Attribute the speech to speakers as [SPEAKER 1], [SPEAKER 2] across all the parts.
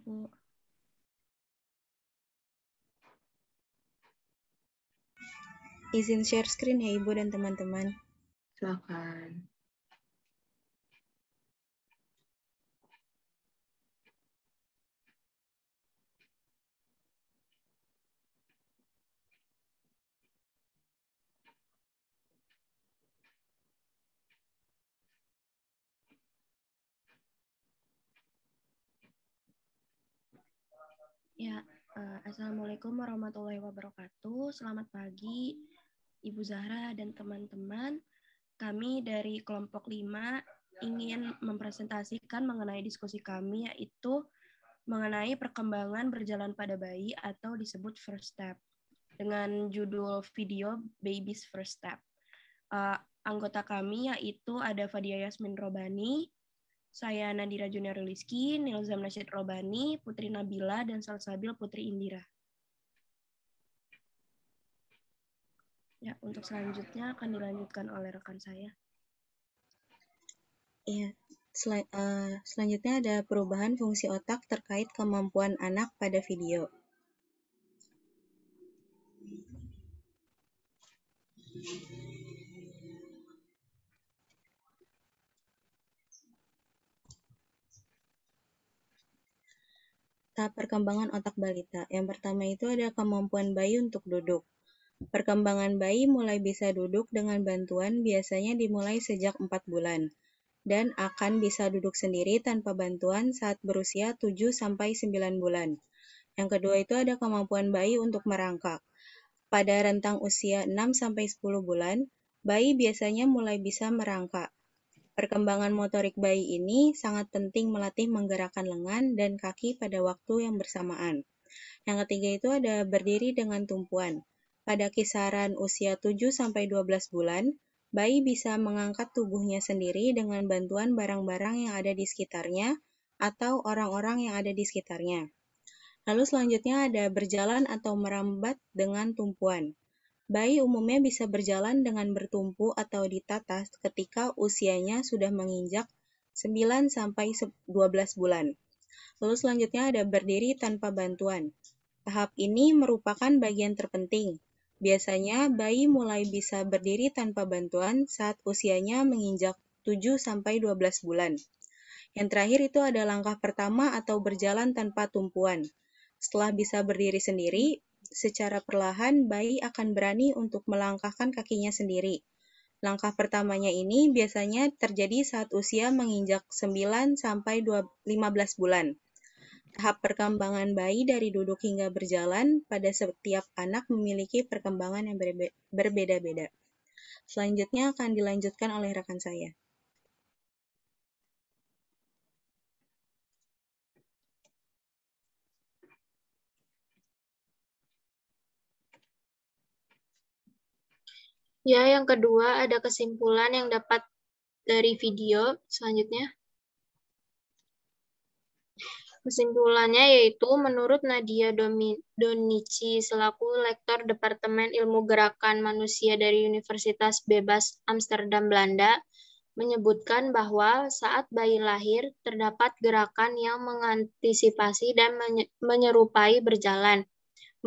[SPEAKER 1] Bu.
[SPEAKER 2] Izin share screen ya Ibu dan teman-teman.
[SPEAKER 3] Silakan.
[SPEAKER 1] Ya, Assalamualaikum warahmatullahi wabarakatuh. Selamat pagi, Ibu Zahra dan teman-teman. Kami dari kelompok 5 ingin mempresentasikan mengenai diskusi kami, yaitu mengenai perkembangan berjalan pada bayi atau disebut first step, dengan judul video Baby's First Step. Anggota kami yaitu ada Fadia Yasmin Robani, saya Nadira Junior Rizky, Nilzam Nasyid Robani, Putri Nabila, dan Salsabil Putri Indira. Ya, untuk selanjutnya akan dilanjutkan oleh rekan saya.
[SPEAKER 2] Iya, selanjutnya ada perubahan fungsi otak terkait kemampuan anak pada video. Tahap perkembangan otak balita. Yang pertama itu ada kemampuan bayi untuk duduk. Perkembangan bayi mulai bisa duduk dengan bantuan biasanya dimulai sejak 4 bulan dan akan bisa duduk sendiri tanpa bantuan saat berusia 7-9 bulan. Yang kedua itu ada kemampuan bayi untuk merangkak. Pada rentang usia 6-10 bulan, bayi biasanya mulai bisa merangkak. Perkembangan motorik bayi ini sangat penting melatih menggerakkan lengan dan kaki pada waktu yang bersamaan. Yang ketiga itu ada berdiri dengan tumpuan. Pada kisaran usia 7-12 bulan, bayi bisa mengangkat tubuhnya sendiri dengan bantuan barang-barang yang ada di sekitarnya atau orang-orang yang ada di sekitarnya. Lalu selanjutnya ada berjalan atau merambat dengan tumpuan. Bayi umumnya bisa berjalan dengan bertumpu atau ditata ketika usianya sudah menginjak 9-12 bulan. Lalu selanjutnya ada berdiri tanpa bantuan. Tahap ini merupakan bagian terpenting. Biasanya bayi mulai bisa berdiri tanpa bantuan saat usianya menginjak 7-12 bulan. Yang terakhir itu ada langkah pertama atau berjalan tanpa tumpuan. Setelah bisa berdiri sendiri, secara perlahan bayi akan berani untuk melangkahkan kakinya sendiri. Langkah pertamanya ini biasanya terjadi saat usia menginjak 9-15 bulan. Tahap perkembangan bayi dari duduk hingga berjalan pada setiap anak memiliki perkembangan yang berbeda-beda. Selanjutnya akan dilanjutkan oleh rekan saya.
[SPEAKER 4] Ya, yang kedua ada kesimpulan yang dapat dari video selanjutnya. Kesimpulannya yaitu menurut Nadia Donici selaku Lektor Departemen Ilmu Gerakan Manusia dari Universitas Bebas Amsterdam, Belanda, menyebutkan bahwa saat bayi lahir terdapat gerakan yang mengantisipasi dan menyerupai berjalan.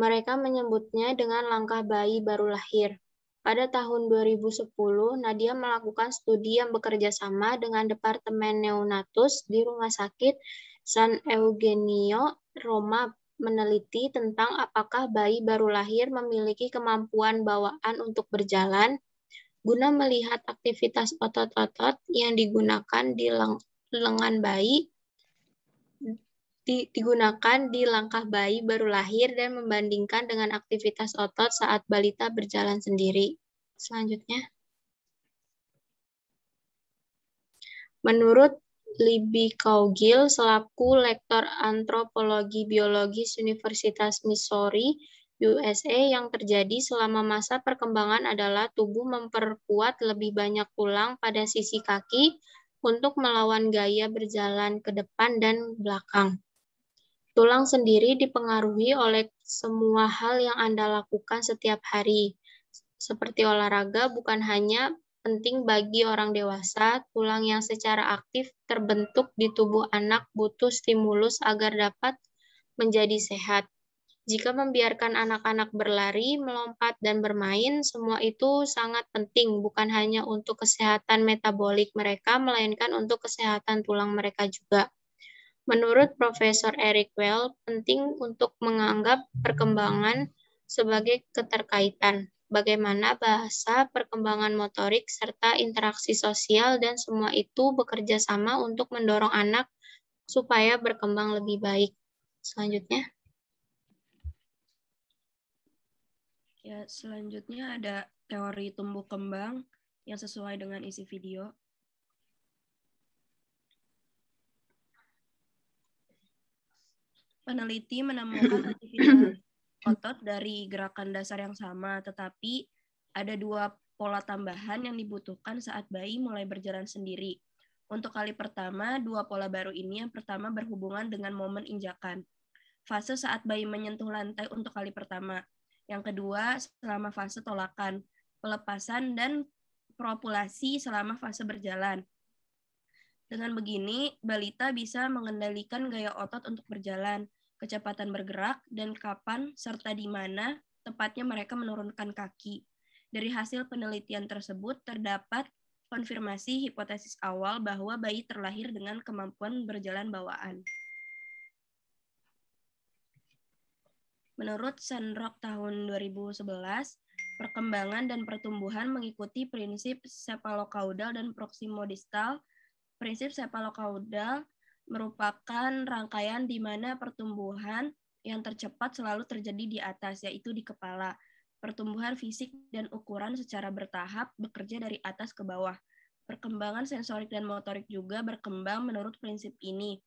[SPEAKER 4] Mereka menyebutnya dengan langkah bayi baru lahir. Pada tahun 2010, Nadia melakukan studi yang bekerja sama dengan Departemen Neonatus di Rumah Sakit San Eugenio, Roma, meneliti tentang apakah bayi baru lahir memiliki kemampuan bawaan untuk berjalan, guna melihat aktivitas otot-otot yang digunakan di lengan bayi digunakan di langkah bayi baru lahir dan membandingkan dengan aktivitas otot saat balita berjalan sendiri. Selanjutnya, menurut Libby Cowgill selaku Lektor Antropologi Biologis Universitas Missouri, USA, yang terjadi selama masa perkembangan adalah tubuh memperkuat lebih banyak tulang pada sisi kaki untuk melawan gaya berjalan ke depan dan belakang. Tulang sendiri dipengaruhi oleh semua hal yang Anda lakukan setiap hari, seperti olahraga, bukan hanya penting bagi orang dewasa. Tulang yang secara aktif terbentuk di tubuh anak butuh stimulus agar dapat menjadi sehat. Jika membiarkan anak-anak berlari, melompat, dan bermain, semua itu sangat penting, bukan hanya untuk kesehatan metabolik mereka, melainkan untuk kesehatan tulang mereka juga. Menurut Profesor Eric Well, penting untuk menganggap perkembangan sebagai keterkaitan, bagaimana bahasa, perkembangan motorik, serta interaksi sosial, dan semua itu bekerja sama untuk mendorong anak supaya berkembang lebih baik. Selanjutnya.
[SPEAKER 1] Ya, selanjutnya ada teori tumbuh kembang yang sesuai dengan isi video. Peneliti menemukan aktivitas otot dari gerakan dasar yang sama, tetapi ada dua pola tambahan yang dibutuhkan saat bayi mulai berjalan sendiri. Untuk kali pertama, dua pola baru ini yang pertama berhubungan dengan momen injakan. Fase saat bayi menyentuh lantai untuk kali pertama. Yang kedua, selama fase tolakan, pelepasan, dan propulasi selama fase berjalan. Dengan begini, balita bisa mengendalikan gaya otot untuk berjalan, kecepatan bergerak, dan kapan serta di mana tepatnya mereka menurunkan kaki. Dari hasil penelitian tersebut, terdapat konfirmasi hipotesis awal bahwa bayi terlahir dengan kemampuan berjalan bawaan. Menurut Sandrock tahun 2011, perkembangan dan pertumbuhan mengikuti prinsip cephalocauda dan proximodistal. Prinsip cephalocauda merupakan rangkaian di mana pertumbuhan yang tercepat selalu terjadi di atas, yaitu di kepala. Pertumbuhan fisik dan ukuran secara bertahap bekerja dari atas ke bawah. Perkembangan sensorik dan motorik juga berkembang menurut prinsip ini.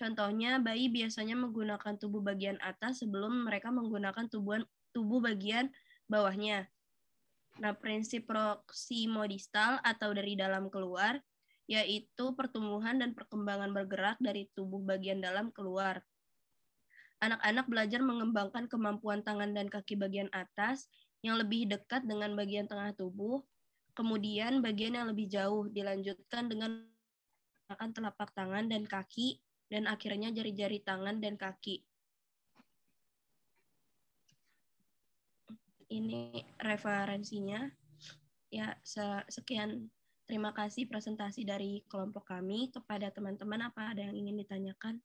[SPEAKER 1] Contohnya, bayi biasanya menggunakan tubuh bagian atas sebelum mereka menggunakan tubuh bagian bawahnya. Nah, prinsip proximodistal atau dari dalam keluar, yaitu pertumbuhan dan perkembangan bergerak dari tubuh bagian dalam keluar. Anak-anak belajar mengembangkan kemampuan tangan dan kaki bagian atas yang lebih dekat dengan bagian tengah tubuh, kemudian bagian yang lebih jauh dilanjutkan dengan menggunakan telapak tangan dan kaki, dan akhirnya jari-jari tangan dan kaki. Ini referensinya. Ya, sekian. Terima kasih presentasi dari kelompok kami. Kepada teman-teman, apa ada yang ingin ditanyakan?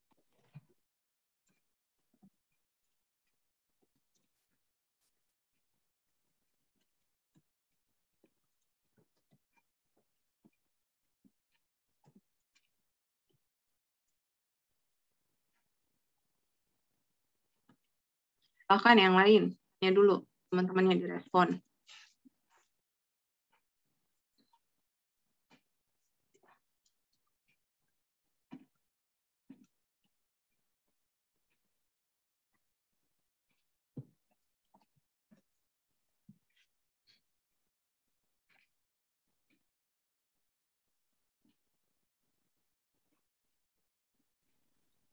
[SPEAKER 3] Bahkan yang lain, tanya dulu teman-temannya di respon.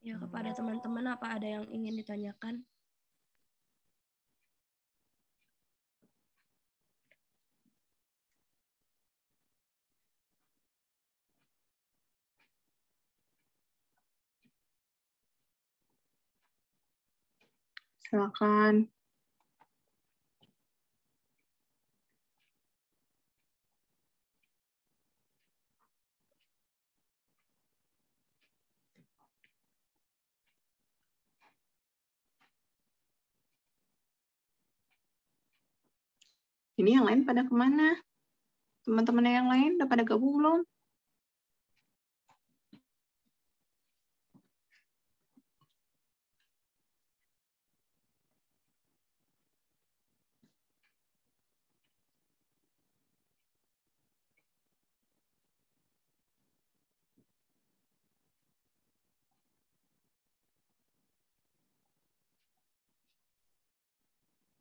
[SPEAKER 1] Ya, kepada teman-teman, apa ada yang ingin ditanyakan?
[SPEAKER 3] Silakan. Ini yang lain pada kemana? Teman-teman yang lain udah pada gabung belum?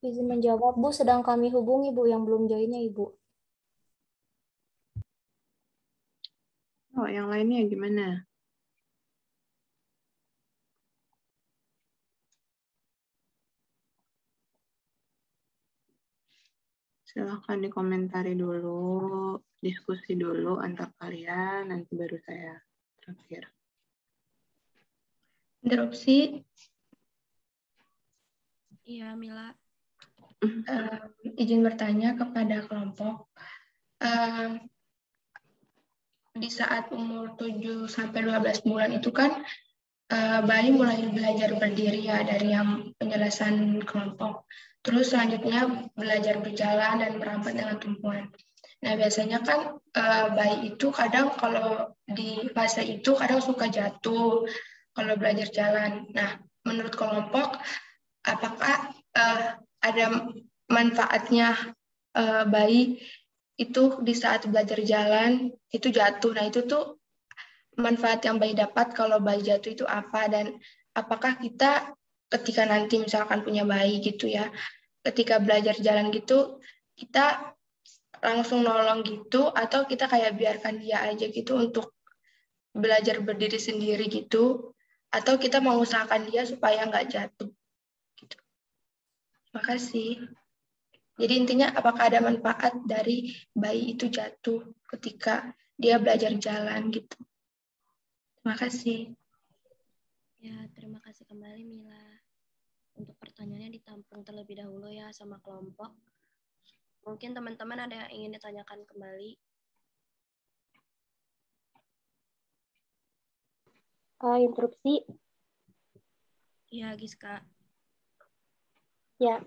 [SPEAKER 5] Izin menjawab, Bu. Sedang kami hubungi, Bu, yang belum joinnya, Ibu.
[SPEAKER 3] Oh, yang lainnya gimana? Silahkan dikomentari dulu, diskusi dulu antar kalian, nanti baru saya terakhir.
[SPEAKER 6] Interupsi.
[SPEAKER 1] Iya, Mila.
[SPEAKER 6] Izin bertanya kepada kelompok. Di saat umur 7-12 bulan itu kan bayi mulai belajar berdiri ya dari yang penjelasan kelompok. Terus selanjutnya belajar berjalan dan merampat dengan tumpuan. Nah biasanya kan bayi itu kadang kalau di fase itu kadang suka jatuh kalau belajar jalan. Nah menurut kelompok apakah ada manfaatnya bayi itu di saat belajar jalan itu jatuh? Nah itu tuh manfaat yang bayi dapat kalau bayi jatuh itu apa, dan apakah kita ketika nanti misalkan punya bayi gitu ya, ketika belajar jalan gitu kita langsung nolong gitu atau kita kayak biarkan dia aja gitu untuk belajar berdiri sendiri gitu, atau kita mengusahakan dia supaya nggak jatuh gitu. Terima kasih. Jadi intinya apakah ada manfaat dari bayi itu jatuh ketika dia belajar jalan gitu. Terima kasih.
[SPEAKER 1] Ya, terima kasih kembali Mila. Untuk pertanyaannya ditampung terlebih dahulu ya sama kelompok. Mungkin teman-teman ada yang ingin ditanyakan kembali.
[SPEAKER 5] Interupsi.
[SPEAKER 1] Iya, Giska.
[SPEAKER 5] Ya,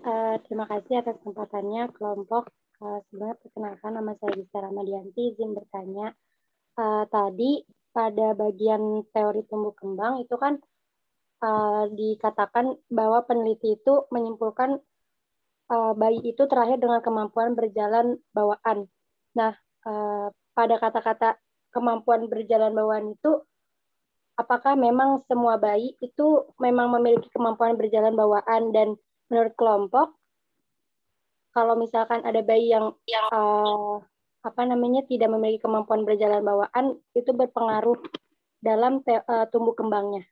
[SPEAKER 5] terima kasih atas kesempatannya kelompok. Sebenarnya perkenalkan nama saya Giska Ramadianti, izin bertanya. Tadi pada bagian teori tumbuh kembang itu kan dikatakan bahwa peneliti itu menyimpulkan bayi itu terlahir dengan kemampuan berjalan bawaan. Nah, pada kata-kata kemampuan berjalan bawaan itu, apakah memang semua bayi itu memang memiliki kemampuan berjalan bawaan? Dan menurut kelompok, kalau misalkan ada bayi yang tidak memiliki kemampuan berjalan bawaan, itu berpengaruh dalam tumbuh kembangnya.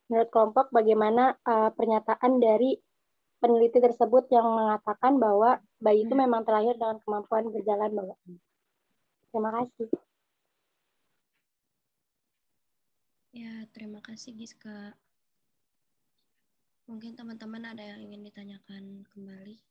[SPEAKER 5] Menurut kelompok, bagaimana pernyataan dari peneliti tersebut yang mengatakan bahwa bayi itu memang terlahir dengan kemampuan berjalan bawaan? Terima kasih.
[SPEAKER 1] Ya, terima kasih Giska. Mungkin teman-teman ada yang ingin ditanyakan kembali.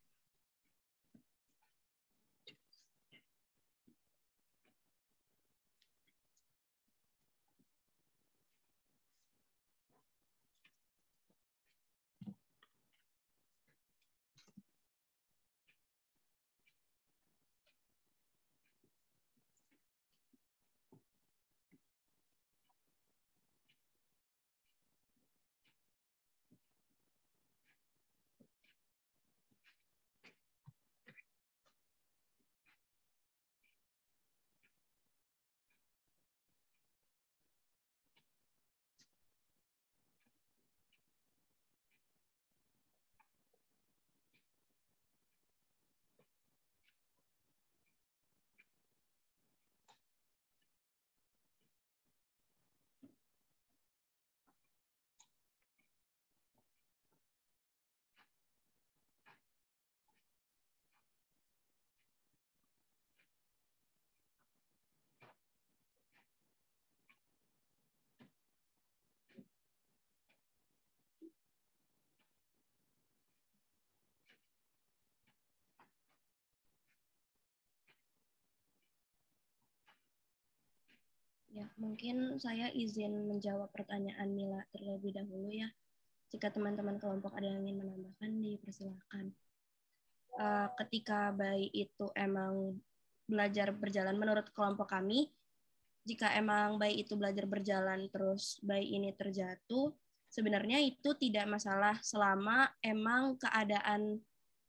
[SPEAKER 1] Ya, mungkin saya izin menjawab pertanyaan Mila terlebih dahulu ya. Jika teman-teman kelompok ada yang ingin menambahkan, dipersilakan. Ketika bayi itu emang belajar berjalan, menurut kelompok kami, jika emang bayi itu belajar berjalan terus bayi ini terjatuh, sebenarnya itu tidak masalah selama emang keadaan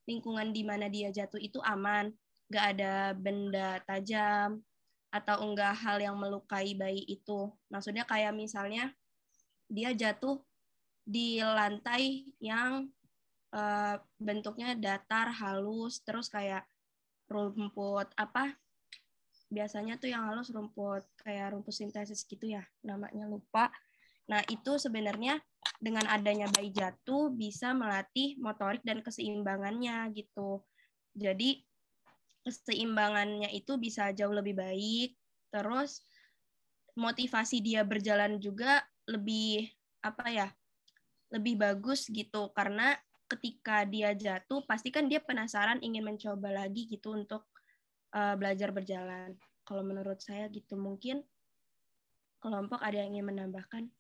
[SPEAKER 1] lingkungan di mana dia jatuh itu aman, nggak ada benda tajam, atau enggak hal yang melukai bayi itu. Maksudnya kayak misalnya dia jatuh di lantai yang bentuknya datar, halus, terus kayak rumput apa? Biasanya tuh yang halus rumput kayak rumput sintesis gitu ya, namanya lupa. Nah, itu sebenarnya dengan adanya bayi jatuh bisa melatih motorik dan keseimbangannya gitu. Jadi keseimbangannya itu bisa jauh lebih baik. Terus motivasi dia berjalan juga lebih lebih bagus gitu, karena ketika dia jatuh pasti kan dia penasaran ingin mencoba lagi gitu untuk belajar berjalan. Kalau menurut saya gitu. Mungkin kelompok ada yang ingin menambahkan?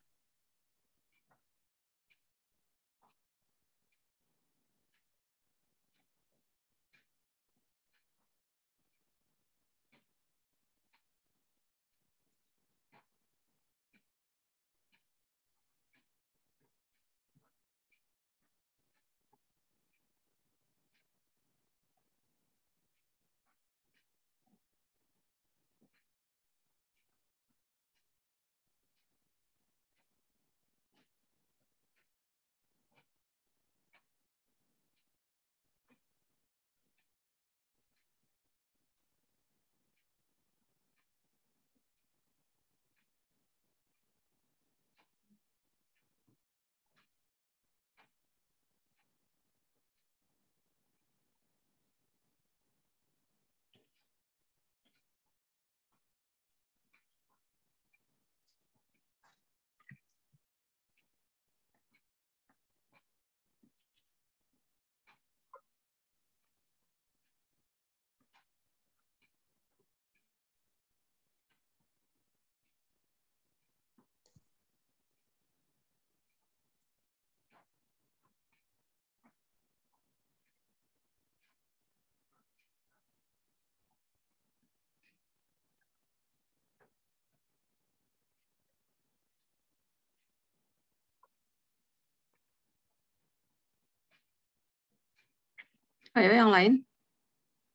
[SPEAKER 3] Ayo yang lain,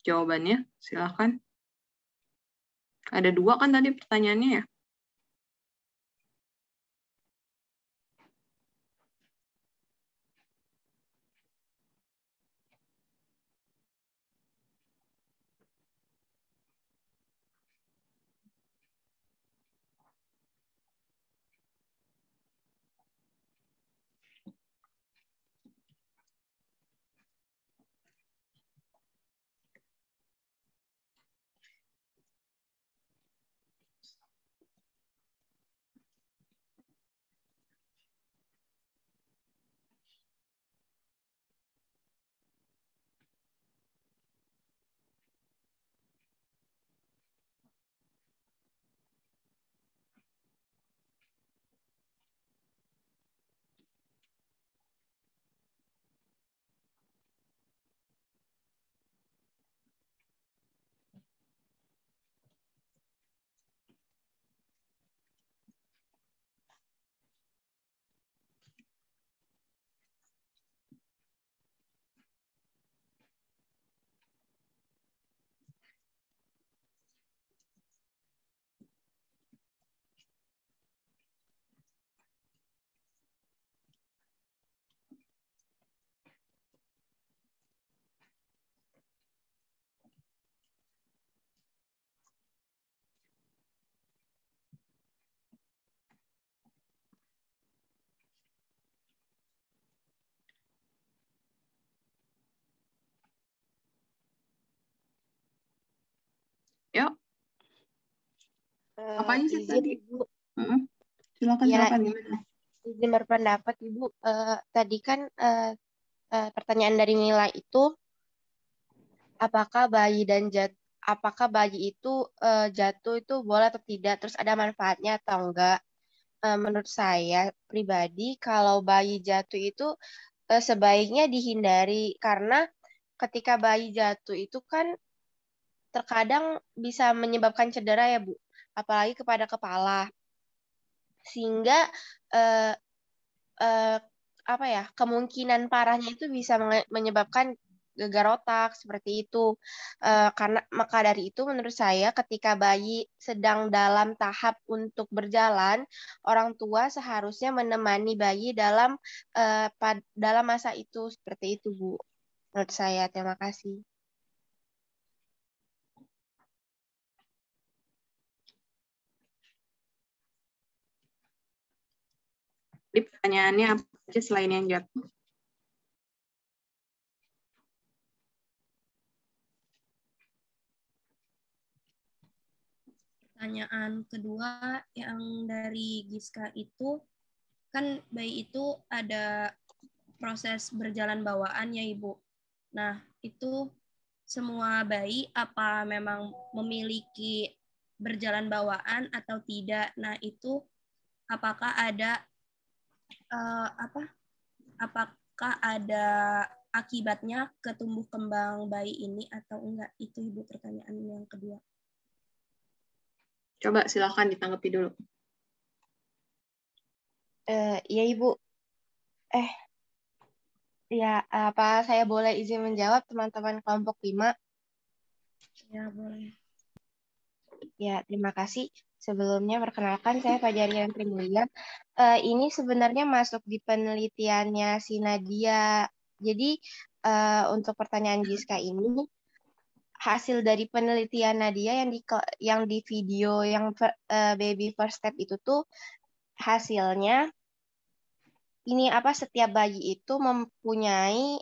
[SPEAKER 3] jawabannya silahkan. Ada 2 kan tadi pertanyaannya ya? Yuk. Apa aja sih
[SPEAKER 7] Izin
[SPEAKER 3] tadi?
[SPEAKER 7] Ibu,
[SPEAKER 3] Silakan,
[SPEAKER 7] ya
[SPEAKER 3] silakan. Gimana?
[SPEAKER 7] izin berpendapat Ibu. Tadi kan pertanyaan dari Mila itu, apakah bayi itu jatuh itu boleh atau tidak, terus ada manfaatnya atau enggak? Menurut saya pribadi, kalau bayi jatuh itu sebaiknya dihindari, karena ketika bayi jatuh itu kan terkadang bisa menyebabkan cedera ya Bu, apalagi kepada kepala, sehingga eh, eh, apa ya, kemungkinan parahnya itu bisa menyebabkan gegar otak seperti itu. Karena maka dari itu menurut saya ketika bayi sedang dalam tahap untuk berjalan, orang tua seharusnya menemani bayi dalam masa itu, seperti itu Bu. Menurut saya, terima kasih.
[SPEAKER 3] Jadi pertanyaannya apa aja selain yang jatuh?
[SPEAKER 1] Pertanyaan kedua yang dari Giska itu, kan bayi itu ada proses berjalan bawaan ya Ibu. Nah, itu semua bayi apa memang memiliki berjalan bawaan atau tidak? Nah, itu apakah ada apakah ada akibatnya ke tumbuh kembang bayi ini atau enggak? Itu Ibu pertanyaan yang kedua.
[SPEAKER 3] Coba silakan ditanggapi dulu.
[SPEAKER 7] Ya Ibu. Ya, apa saya boleh izin menjawab teman-teman kelompok 5?
[SPEAKER 1] Ya, boleh.
[SPEAKER 7] Ya, terima kasih. Sebelumnya, perkenalkan saya Fajarian Trimulia. Ini sebenarnya masuk di penelitiannya si Nadia. Jadi, untuk pertanyaan Giska ini, hasil dari penelitian Nadia yang di video yang baby first step itu tuh hasilnya ini setiap bayi itu mempunyai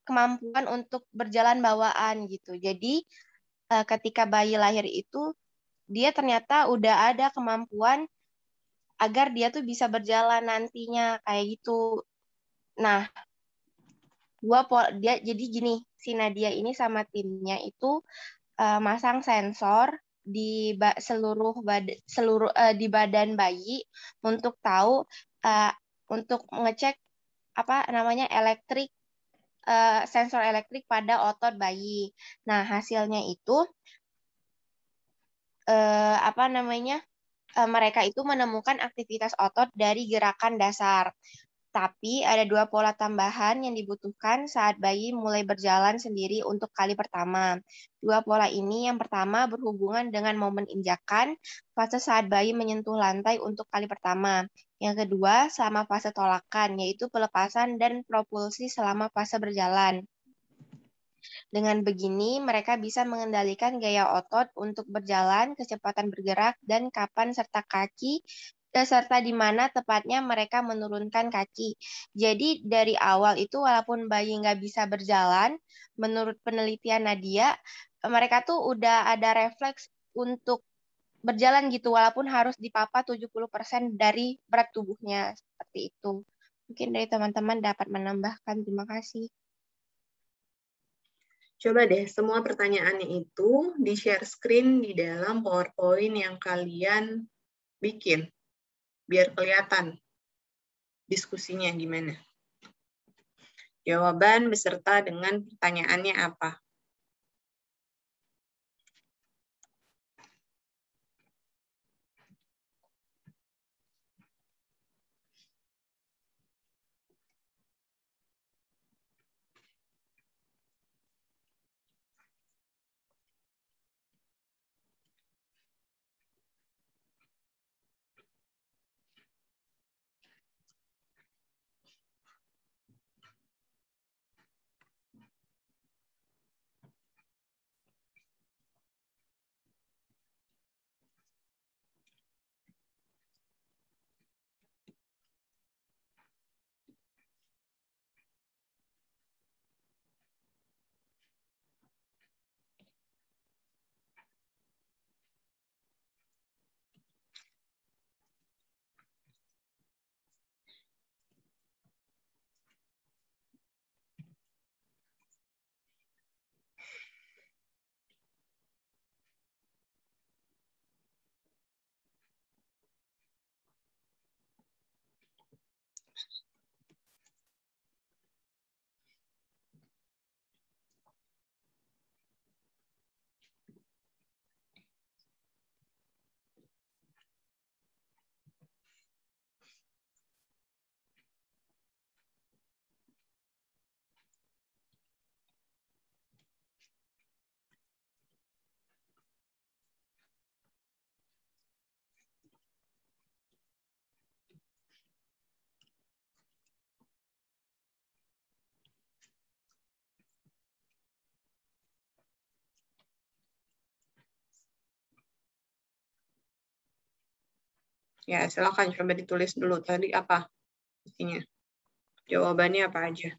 [SPEAKER 7] kemampuan untuk berjalan bawaan gitu. Jadi ketika bayi lahir itu dia ternyata udah ada kemampuan agar dia tuh bisa berjalan nantinya kayak gitu. Nah, jadi gini, si Nadia ini sama timnya itu masang sensor di di badan bayi untuk tahu untuk mengecek sensor elektrik pada otot bayi. Nah, hasilnya itu mereka itu menemukan aktivitas otot dari gerakan dasar. Tapi ada 2 pola tambahan yang dibutuhkan saat bayi mulai berjalan sendiri untuk kali pertama. 2 pola ini yang pertama berhubungan dengan momen injakan, fase saat bayi menyentuh lantai untuk kali pertama. Yang kedua, selama fase tolakan, yaitu pelepasan dan propulsi selama fase berjalan. Dengan begini, mereka bisa mengendalikan gaya otot untuk berjalan, kecepatan bergerak, dan kapan serta di mana tepatnya mereka menurunkan kaki. Jadi dari awal itu walaupun bayi nggak bisa berjalan, menurut penelitian Nadia, mereka tuh udah ada refleks untuk berjalan gitu, walaupun harus dipapa 70% dari berat tubuhnya. Seperti itu. Mungkin dari teman-teman dapat menambahkan. Terima kasih.
[SPEAKER 3] Coba deh, semua pertanyaannya itu di-share screen di dalam PowerPoint yang kalian bikin, biar kelihatan diskusinya gimana. Jawaban beserta dengan pertanyaannya apa. Ya, silakan coba ditulis dulu tadi apa isinya. Jawabannya apa aja.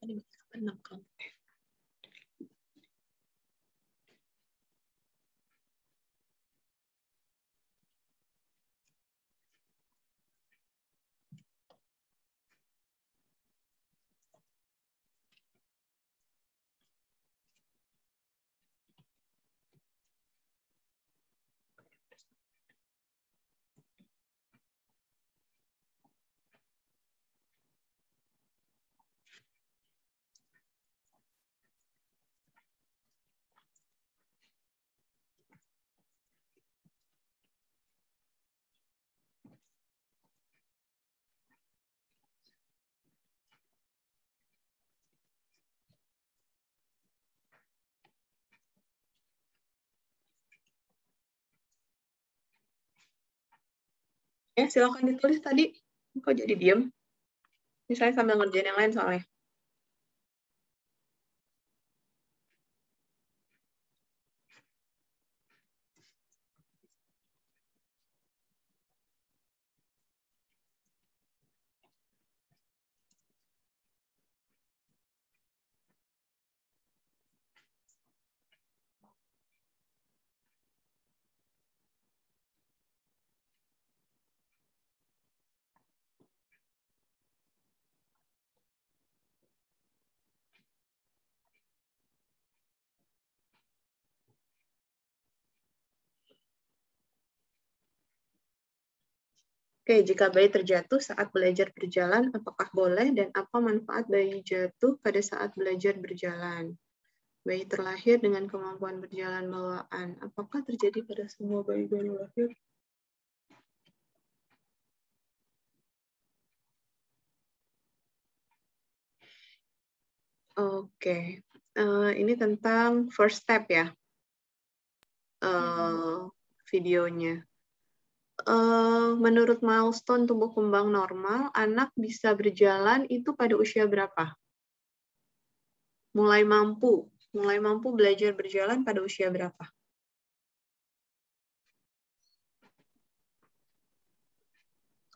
[SPEAKER 3] 6 kelompok. Ya, silakan ditulis tadi. Kok jadi diem? Ini saya sambil ngerjain yang lain soalnya. Oke, jika bayi terjatuh saat belajar berjalan, apakah boleh dan apa manfaat bayi jatuh pada saat belajar berjalan? Bayi terlahir dengan kemampuan berjalan bawaan. Apakah terjadi pada semua bayi baru lahir? Oke, ini tentang first step ya, videonya. Menurut milestone tumbuh kembang normal, anak bisa berjalan itu pada usia berapa? Mulai mampu belajar berjalan pada usia berapa?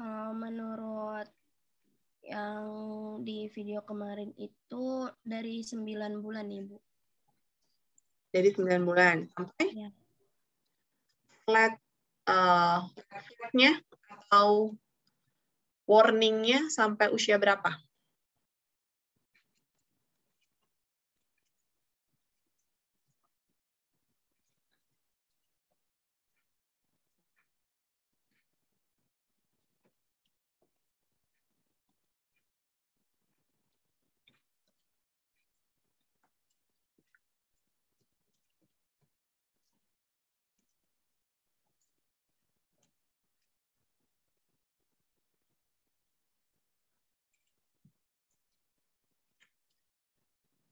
[SPEAKER 1] Kalau menurut yang di video kemarin itu dari 9 bulan, Ibu.
[SPEAKER 3] Dari 9 bulan sampai
[SPEAKER 1] Ya.
[SPEAKER 3] flat nya atau warning-nya sampai usia berapa?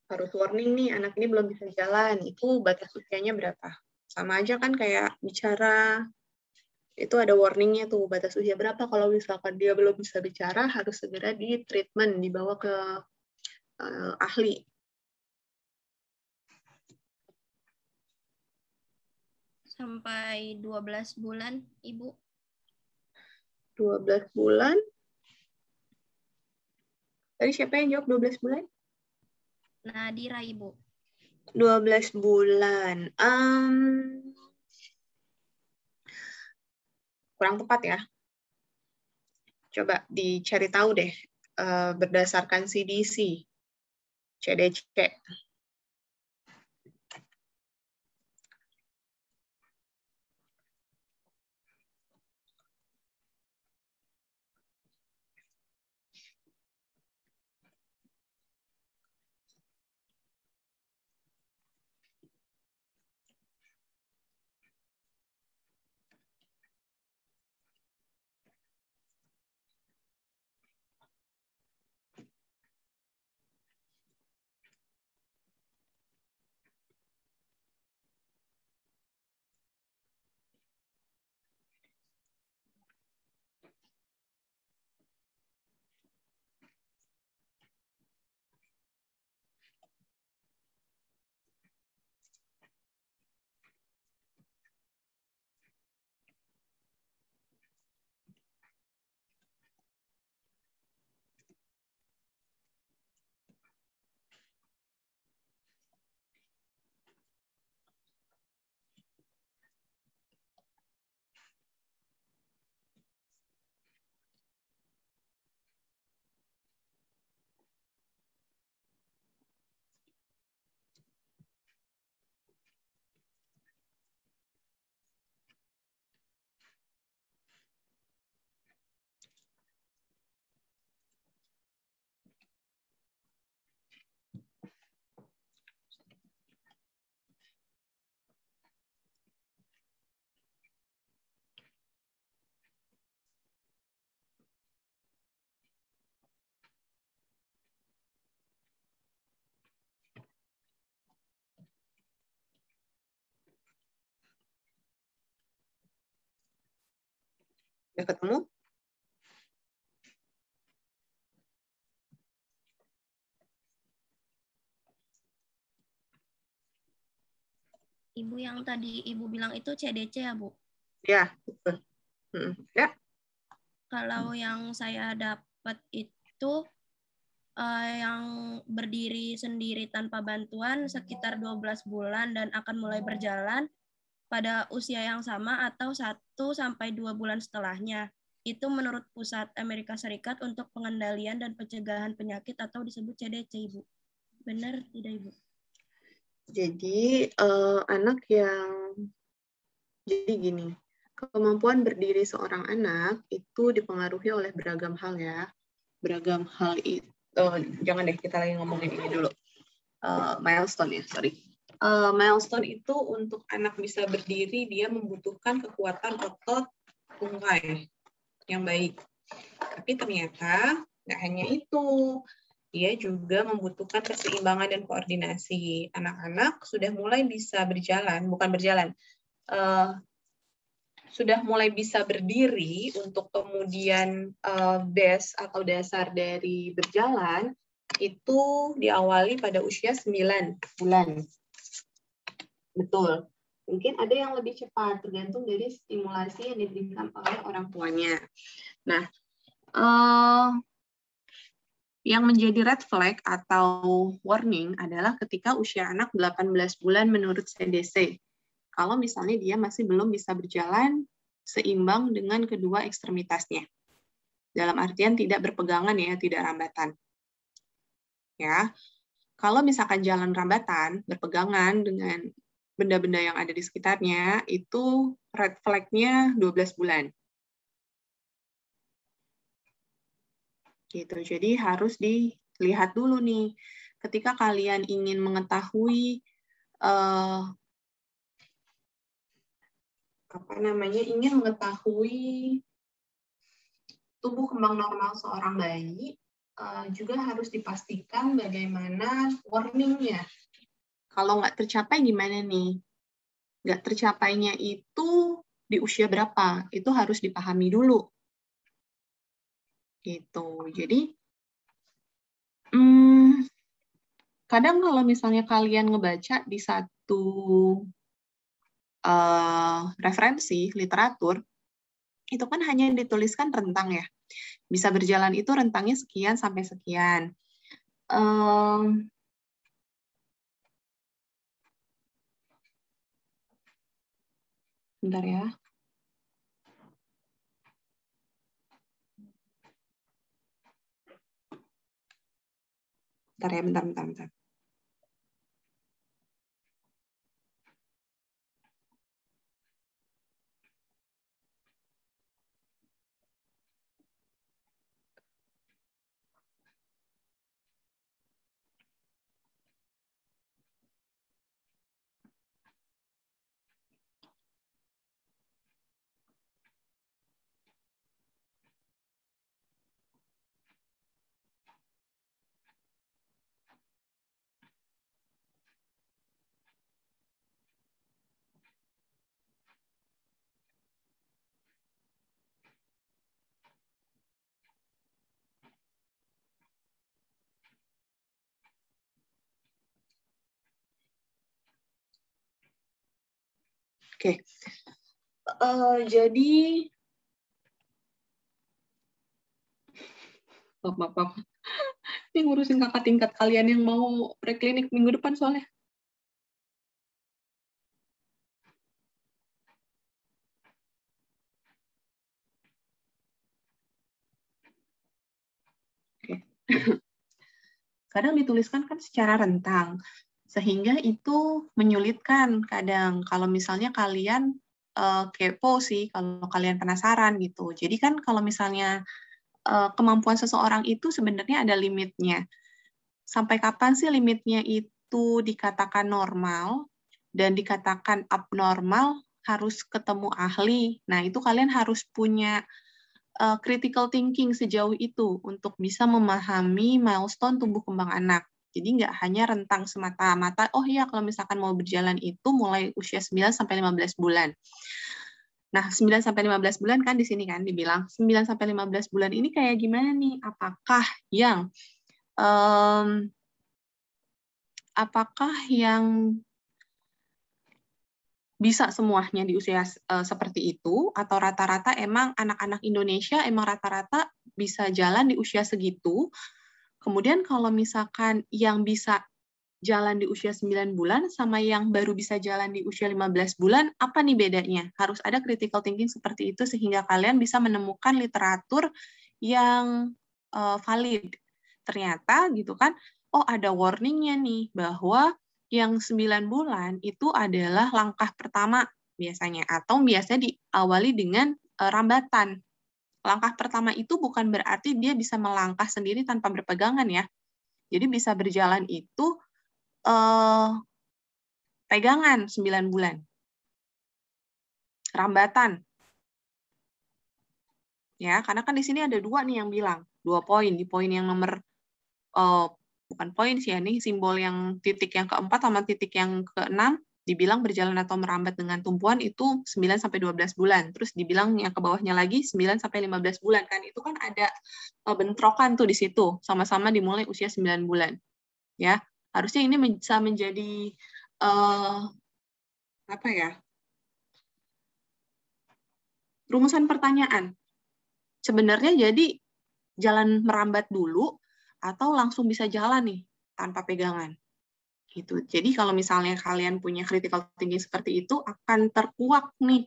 [SPEAKER 3] Harus warning nih, anak ini belum bisa jalan. Itu batas usianya berapa? Sama aja kan kayak bicara, itu ada warningnya tuh, batas usia berapa. Kalau misalkan dia belum bisa bicara, harus segera di treatment, dibawa ke ahli.
[SPEAKER 1] Sampai 12 bulan, Ibu.
[SPEAKER 3] 12 bulan? Tadi siapa yang jawab 12 bulan?
[SPEAKER 1] Nadira, Ibu.
[SPEAKER 3] 12 bulan. Kurang tepat ya. Coba dicari tahu deh, berdasarkan CDC, CDC. Udah ketemu?
[SPEAKER 1] Ibu yang tadi Ibu bilang itu CDC ya, Bu?
[SPEAKER 3] Ya, betul. Ya.
[SPEAKER 1] Kalau yang saya dapat itu yang berdiri sendiri tanpa bantuan sekitar 12 bulan dan akan mulai berjalan pada usia yang sama atau 1-2 bulan setelahnya. Itu menurut Pusat Amerika Serikat untuk Pengendalian dan Pencegahan Penyakit atau disebut CDC, Ibu. Benar tidak, Ibu?
[SPEAKER 3] Jadi anak yang jadi gini, kemampuan berdiri seorang anak itu dipengaruhi oleh beragam hal ya. Beragam hal itu, jangan deh kita lagi ngomongin ini dulu. Milestone ya, sorry. Milestone itu untuk anak bisa berdiri dia membutuhkan kekuatan otot tungkai yang baik. Tapi ternyata nggak hanya itu. Dia juga membutuhkan keseimbangan dan koordinasi. Anak-anak sudah mulai bisa berjalan, bukan berjalan, sudah mulai bisa berdiri untuk kemudian base atau dasar dari berjalan, itu diawali pada usia 9 bulan. Betul. Mungkin ada yang lebih cepat, tergantung dari stimulasi yang diberikan oleh orang tuanya. Nah, yang menjadi red flag atau warning adalah ketika usia anak 18 bulan menurut CDC. Kalau misalnya dia masih belum bisa berjalan seimbang dengan kedua ekstremitasnya. Dalam artian tidak berpegangan ya, tidak rambatan. Ya. Kalau misalkan jalan rambatan, berpegangan dengan benda-benda yang ada di sekitarnya, itu red flag-nya 12 bulan. Gitu. Jadi harus dilihat dulu nih, ketika kalian ingin mengetahui ingin mengetahui tubuh kembang normal seorang bayi, juga harus dipastikan bagaimana warningnya. Kalau nggak tercapai gimana nih? Nggak tercapainya itu di usia berapa? Itu harus dipahami dulu. Gitu. Jadi kadang kalau misalnya kalian ngebaca di satu referensi literatur, itu kan hanya dituliskan rentang ya. Bisa berjalan itu rentangnya sekian sampai sekian. Bentar ya. Bentar. Oke. Jadi maaf. Ini ngurusin kakak tingkat kalian yang mau preklinik minggu depan soalnya. Oke. Kadang dituliskan kan secara rentang, sehingga itu menyulitkan kadang kalau misalnya kalian kepo sih, kalau kalian penasaran gitu. Jadi kan kalau misalnya kemampuan seseorang itu sebenarnya ada limitnya. Sampai kapan sih limitnya itu dikatakan normal dan dikatakan abnormal, harus ketemu ahli. Nah, itu kalian harus punya critical thinking sejauh itu untuk bisa memahami milestone tumbuh kembang anak. Jadi nggak hanya rentang semata-mata, oh iya kalau misalkan mau berjalan itu mulai usia 9 sampai 15 bulan. Nah, 9 sampai 15 bulan kan di sini kan dibilang 9 sampai 15 bulan ini kayak gimana nih? Apakah yang bisa semuanya di usia seperti itu, atau rata-rata emang anak-anak Indonesia emang rata-rata bisa jalan di usia segitu. Kemudian kalau misalkan yang bisa jalan di usia 9 bulan sama yang baru bisa jalan di usia 15 bulan, apa nih bedanya? Harus ada critical thinking seperti itu sehingga kalian bisa menemukan literatur yang valid. Ternyata gitu kan, oh ada warningnya nih bahwa yang 9 bulan itu adalah langkah pertama biasanya, atau biasanya diawali dengan rambatan. Langkah pertama itu bukan berarti dia bisa melangkah sendiri tanpa berpegangan ya. Jadi bisa berjalan itu pegangan 9 bulan. Rambatan. Ya, karena kan di sini ada 2 nih yang bilang. 2 poin. Di poin yang nomor bukan poin sih ya, nih simbol yang titik yang keempat sama titik yang keenam dibilang berjalan atau merambat dengan tumpuan itu 9 sampai 12 bulan. Terus dibilang yang ke bawahnya lagi 9 sampai 15 bulan kan. Itu kan ada bentrokan tuh di situ, sama-sama dimulai usia 9 bulan. Ya, harusnya ini bisa menjadi apa ya? Rumusan pertanyaan. Sebenarnya jadi jalan merambat dulu atau langsung bisa jalan nih tanpa pegangan. Gitu. Jadi kalau misalnya kalian punya critical thinking seperti itu akan terkuak nih.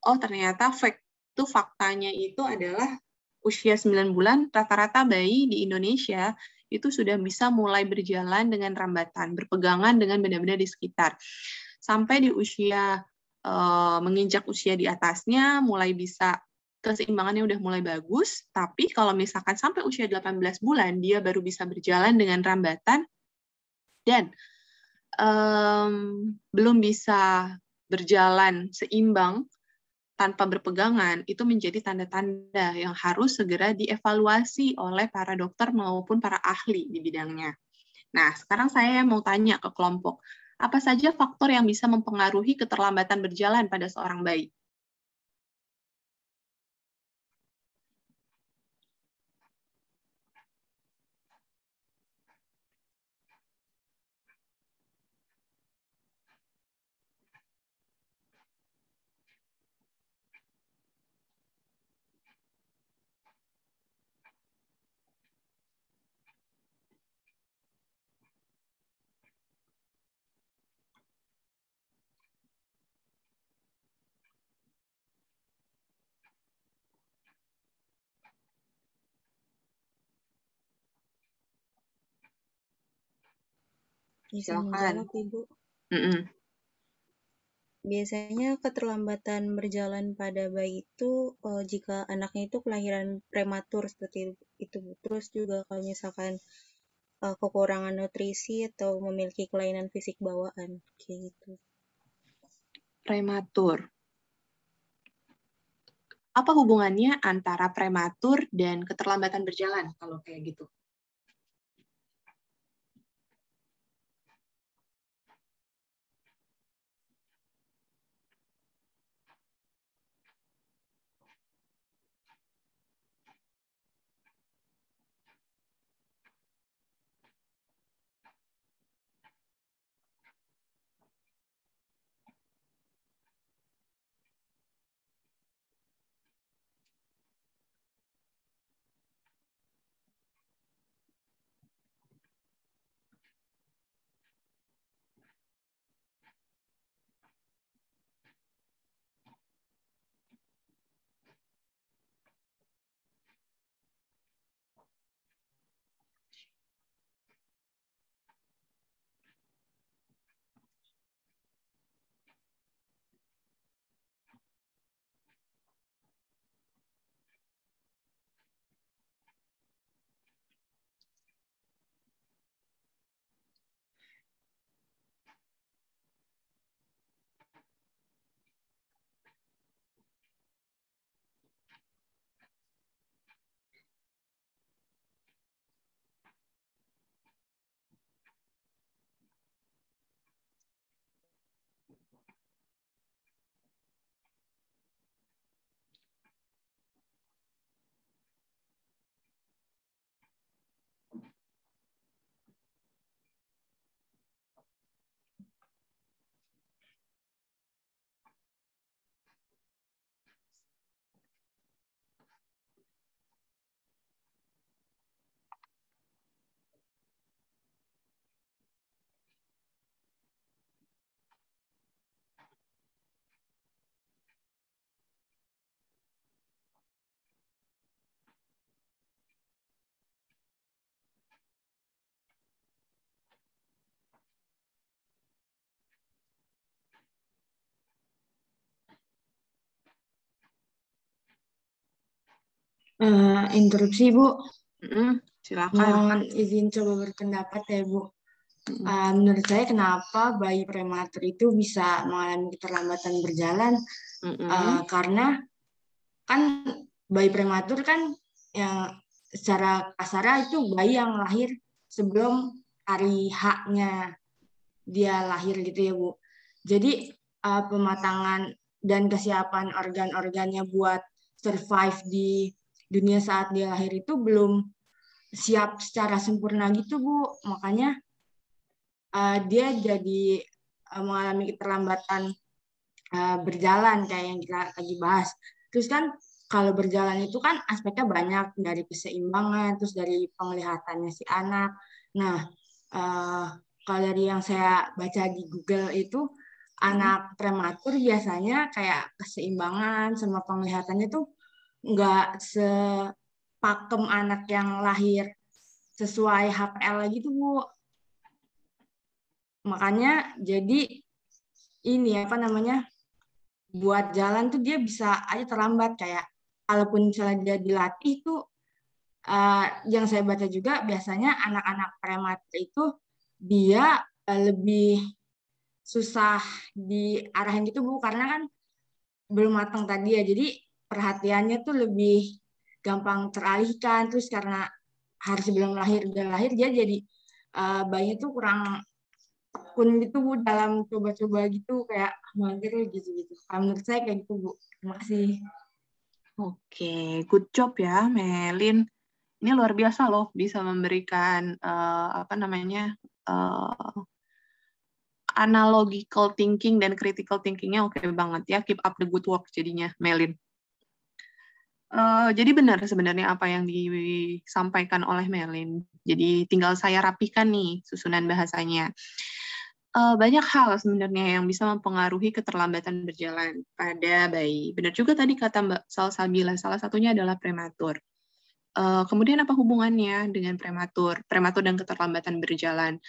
[SPEAKER 3] Oh, ternyata faktanya itu adalah usia 9 bulan rata-rata bayi di Indonesia itu sudah bisa mulai berjalan dengan rambatan, berpegangan dengan benda-benda di sekitar. Sampai di usia menginjak usia di atasnya mulai bisa keseimbangannya udah mulai bagus, tapi kalau misalkan sampai usia 18 bulan, dia baru bisa berjalan dengan rambatan, dan belum bisa berjalan seimbang tanpa berpegangan, itu menjadi tanda-tanda yang harus segera dievaluasi oleh para dokter maupun para ahli di bidangnya. Nah, sekarang saya mau tanya ke kelompok, apa saja faktor yang bisa mempengaruhi keterlambatan berjalan pada seorang bayi?
[SPEAKER 2] Bisa menjawab, Ibu. Biasanya keterlambatan berjalan pada bayi itu jika anaknya itu kelahiran prematur seperti itu. Terus juga kalau misalkan kekurangan nutrisi atau memiliki kelainan fisik bawaan kayak gitu.
[SPEAKER 3] Prematur. Apa hubungannya antara prematur dan keterlambatan berjalan kalau kayak gitu?
[SPEAKER 8] Interupsi, Bu.
[SPEAKER 3] Silakan.
[SPEAKER 8] Mohon izin coba berpendapat ya, Bu. Menurut saya kenapa bayi prematur itu bisa mengalami keterlambatan berjalan? Karena kan bayi prematur kan yang secara kasar itu bayi yang lahir sebelum hari H-nya dia lahir gitu ya, Bu. Jadi pematangan dan kesiapan organ-organnya buat survive di dunia saat dia lahir itu belum siap secara sempurna gitu, Bu. Makanya dia jadi mengalami keterlambatan berjalan kayak yang kita lagi bahas. Terus kan kalau berjalan itu kan aspeknya banyak, dari keseimbangan, terus dari penglihatannya si anak. Nah, kalau dari yang saya baca di Google itu, anak prematur biasanya kayak keseimbangan sama penglihatannya tuh nggak sepakem anak yang lahir sesuai HPL gitu, Bu. Makanya jadi ini apa namanya, buat jalan tuh dia bisa aja terlambat, kayak kalaupun misalnya dia dilatih tuh yang saya baca juga biasanya anak-anak prematur itu dia lebih susah diarahin gitu, Bu, karena kan belum matang tadi ya, jadi perhatiannya tuh lebih gampang teralihkan. Terus karena harus sebelum lahir udah lahir, dia jadi bayinya tuh kurang tekun gitu, Bu, dalam coba-coba gitu, kayak mager gitu-gitu. Menurut saya kayak gitu, Bu. Terima kasih.
[SPEAKER 3] Oke, good job ya, Melin. Ini luar biasa loh, bisa memberikan analogical thinking dan critical thinkingnya oke banget ya. Keep up the good work jadinya, Melin. Jadi benar sebenarnya apa yang disampaikan oleh Melin. Jadi tinggal saya rapikan nih susunan bahasanya. Banyak hal sebenarnya yang bisa mempengaruhi keterlambatan berjalan pada bayi. Benar juga tadi kata Mbak Salsabila, salah satunya adalah prematur. Kemudian apa hubungannya dengan prematur dan keterlambatan berjalan?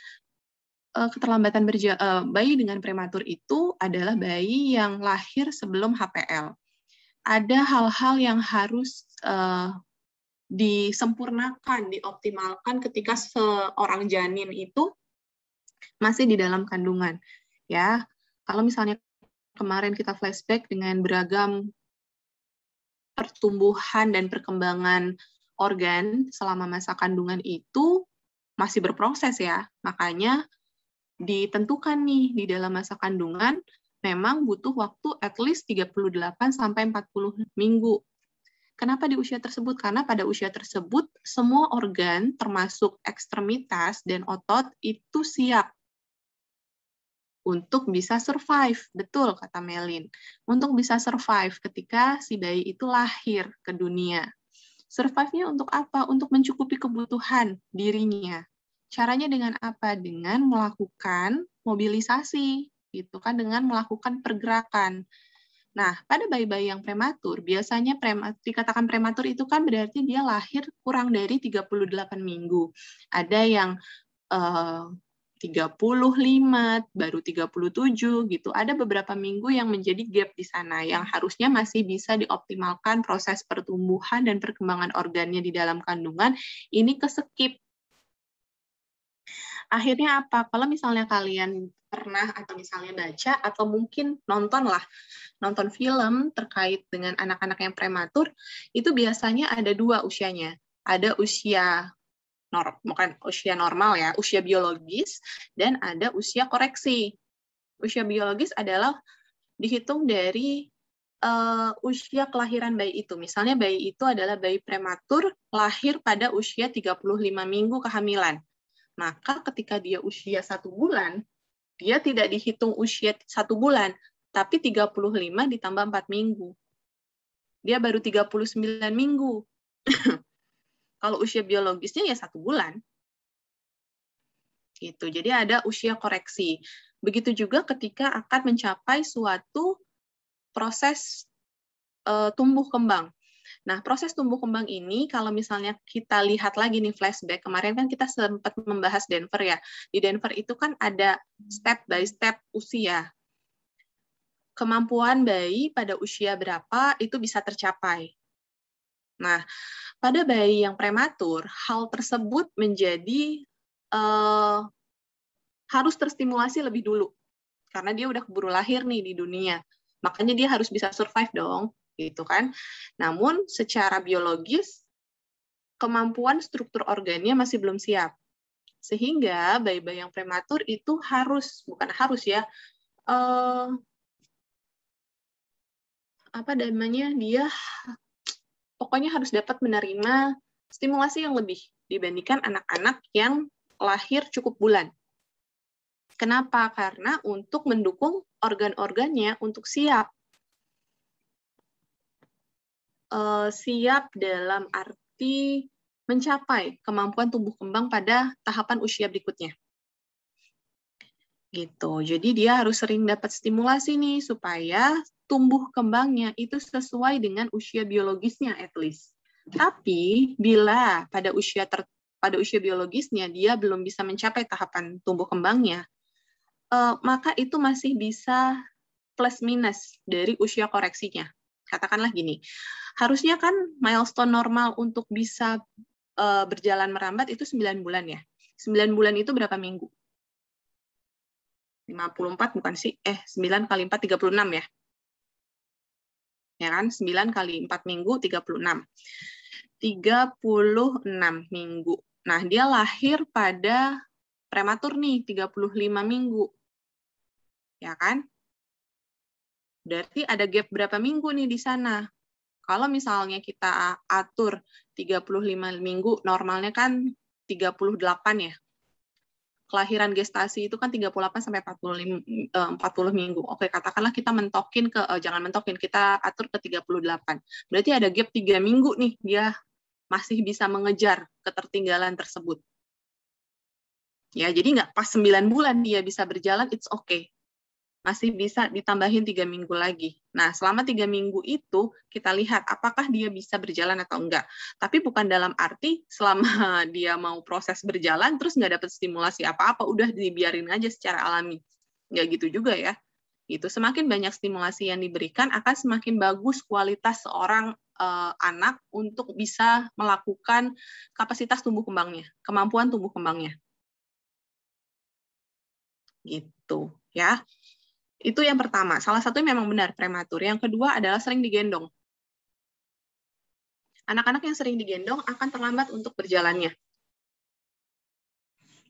[SPEAKER 3] Bayi dengan prematur itu adalah bayi yang lahir sebelum HPL. Ada hal-hal yang harus disempurnakan, dioptimalkan ketika seorang janin itu masih di dalam kandungan. Ya, kalau misalnya kemarin kita flashback dengan beragam pertumbuhan dan perkembangan organ selama masa kandungan itu masih berproses ya. Makanya ditentukan nih di dalam masa kandungan memang butuh waktu at least 38 sampai 40 minggu. Kenapa di usia tersebut? Karena pada usia tersebut semua organ termasuk ekstremitas dan otot itu siap untuk bisa survive. Betul kata Melin. Untuk bisa survive ketika si bayi itu lahir ke dunia. Survive-nya untuk apa? Untuk mencukupi kebutuhan dirinya. Caranya dengan apa? Dengan melakukan mobilisasi, gitu kan, dengan melakukan pergerakan. Nah, pada bayi-bayi yang prematur, biasanya dikatakan prematur itu kan berarti dia lahir kurang dari 38 minggu. Ada yang 35, baru 37 gitu. Ada beberapa minggu yang menjadi gap di sana, yang harusnya masih bisa dioptimalkan proses pertumbuhan dan perkembangan organnya di dalam kandungan, ini ke-skip. Akhirnya apa? Kalau misalnya kalian pernah atau misalnya baca atau mungkin nonton film terkait dengan anak-anak yang prematur, itu biasanya ada dua usianya. Ada usia bukan usia normal ya, usia biologis, dan ada usia koreksi. Usia biologis adalah dihitung dari usia kelahiran bayi itu. Misalnya bayi itu adalah bayi prematur, lahir pada usia 35 minggu kehamilan. Maka ketika dia usia 1 bulan, dia tidak dihitung usia 1 bulan, tapi 35 ditambah 4 minggu. Dia baru 39 minggu. Kalau usia biologisnya ya 1 bulan. Gitu. Jadi ada usia koreksi. Begitu juga ketika akan mencapai suatu proses tumbuh kembang. Nah, proses tumbuh kembang ini, kalau misalnya kita lihat lagi nih flashback, kemarin kan kita sempat membahas Denver ya. Di Denver itu kan ada step by step usia. Kemampuan bayi pada usia berapa itu bisa tercapai. Nah, pada bayi yang prematur, hal tersebut menjadi harus terstimulasi lebih dulu. Karena dia udah keburu lahir nih di dunia. Makanya dia harus bisa survive dong, gitu kan. Namun secara biologis, kemampuan struktur organnya masih belum siap. Sehingga bayi-bayi yang prematur itu harus, bukan harus ya, apa namanya, dia pokoknya harus dapat menerima stimulasi yang lebih dibandingkan anak-anak yang lahir cukup bulan. Kenapa? Karena untuk mendukung organ-organnya untuk siap. Siap dalam arti mencapai kemampuan tumbuh kembang pada tahapan usia berikutnya. Gitu. Jadi dia harus sering dapat stimulasi nih supaya tumbuh kembangnya itu sesuai dengan usia biologisnya at least. Tapi bila pada usia biologisnya dia belum bisa mencapai tahapan tumbuh kembangnya, maka itu masih bisa plus minus dari usia koreksinya. Katakanlah gini, harusnya kan milestone normal untuk bisa berjalan merambat itu 9 bulan ya. 9 bulan itu berapa minggu? 54 bukan sih? 9 kali 4, 36 ya. Ya kan? 9 kali 4 minggu, 36. 36 minggu. Nah, dia lahir pada prematur nih, 35 minggu. Ya kan? Berarti ada gap berapa minggu nih di sana? Kalau misalnya kita atur 35 minggu, normalnya kan 38 ya. Kelahiran gestasi itu kan 38 sampai 40 minggu. Oke, katakanlah kita mentokin jangan mentokin, kita atur ke 38. Berarti ada gap 3 minggu nih, dia masih bisa mengejar ketertinggalan tersebut. Ya, jadi nggak pas 9 bulan dia bisa berjalan, it's okay. Masih bisa ditambahin 3 minggu lagi. Nah, selama 3 minggu itu, kita lihat apakah dia bisa berjalan atau enggak. Tapi bukan dalam arti selama dia mau proses berjalan, terus nggak dapat stimulasi apa-apa, udah dibiarin aja secara alami. Nggak gitu juga ya. Gitu. Semakin banyak stimulasi yang diberikan, akan semakin bagus kualitas seorang anak untuk bisa melakukan kapasitas tumbuh kembangnya, kemampuan tumbuh kembangnya. Gitu, ya. Itu yang pertama. Salah satunya memang benar, prematur. Yang kedua adalah sering digendong. Anak-anak yang sering digendong akan terlambat untuk berjalannya.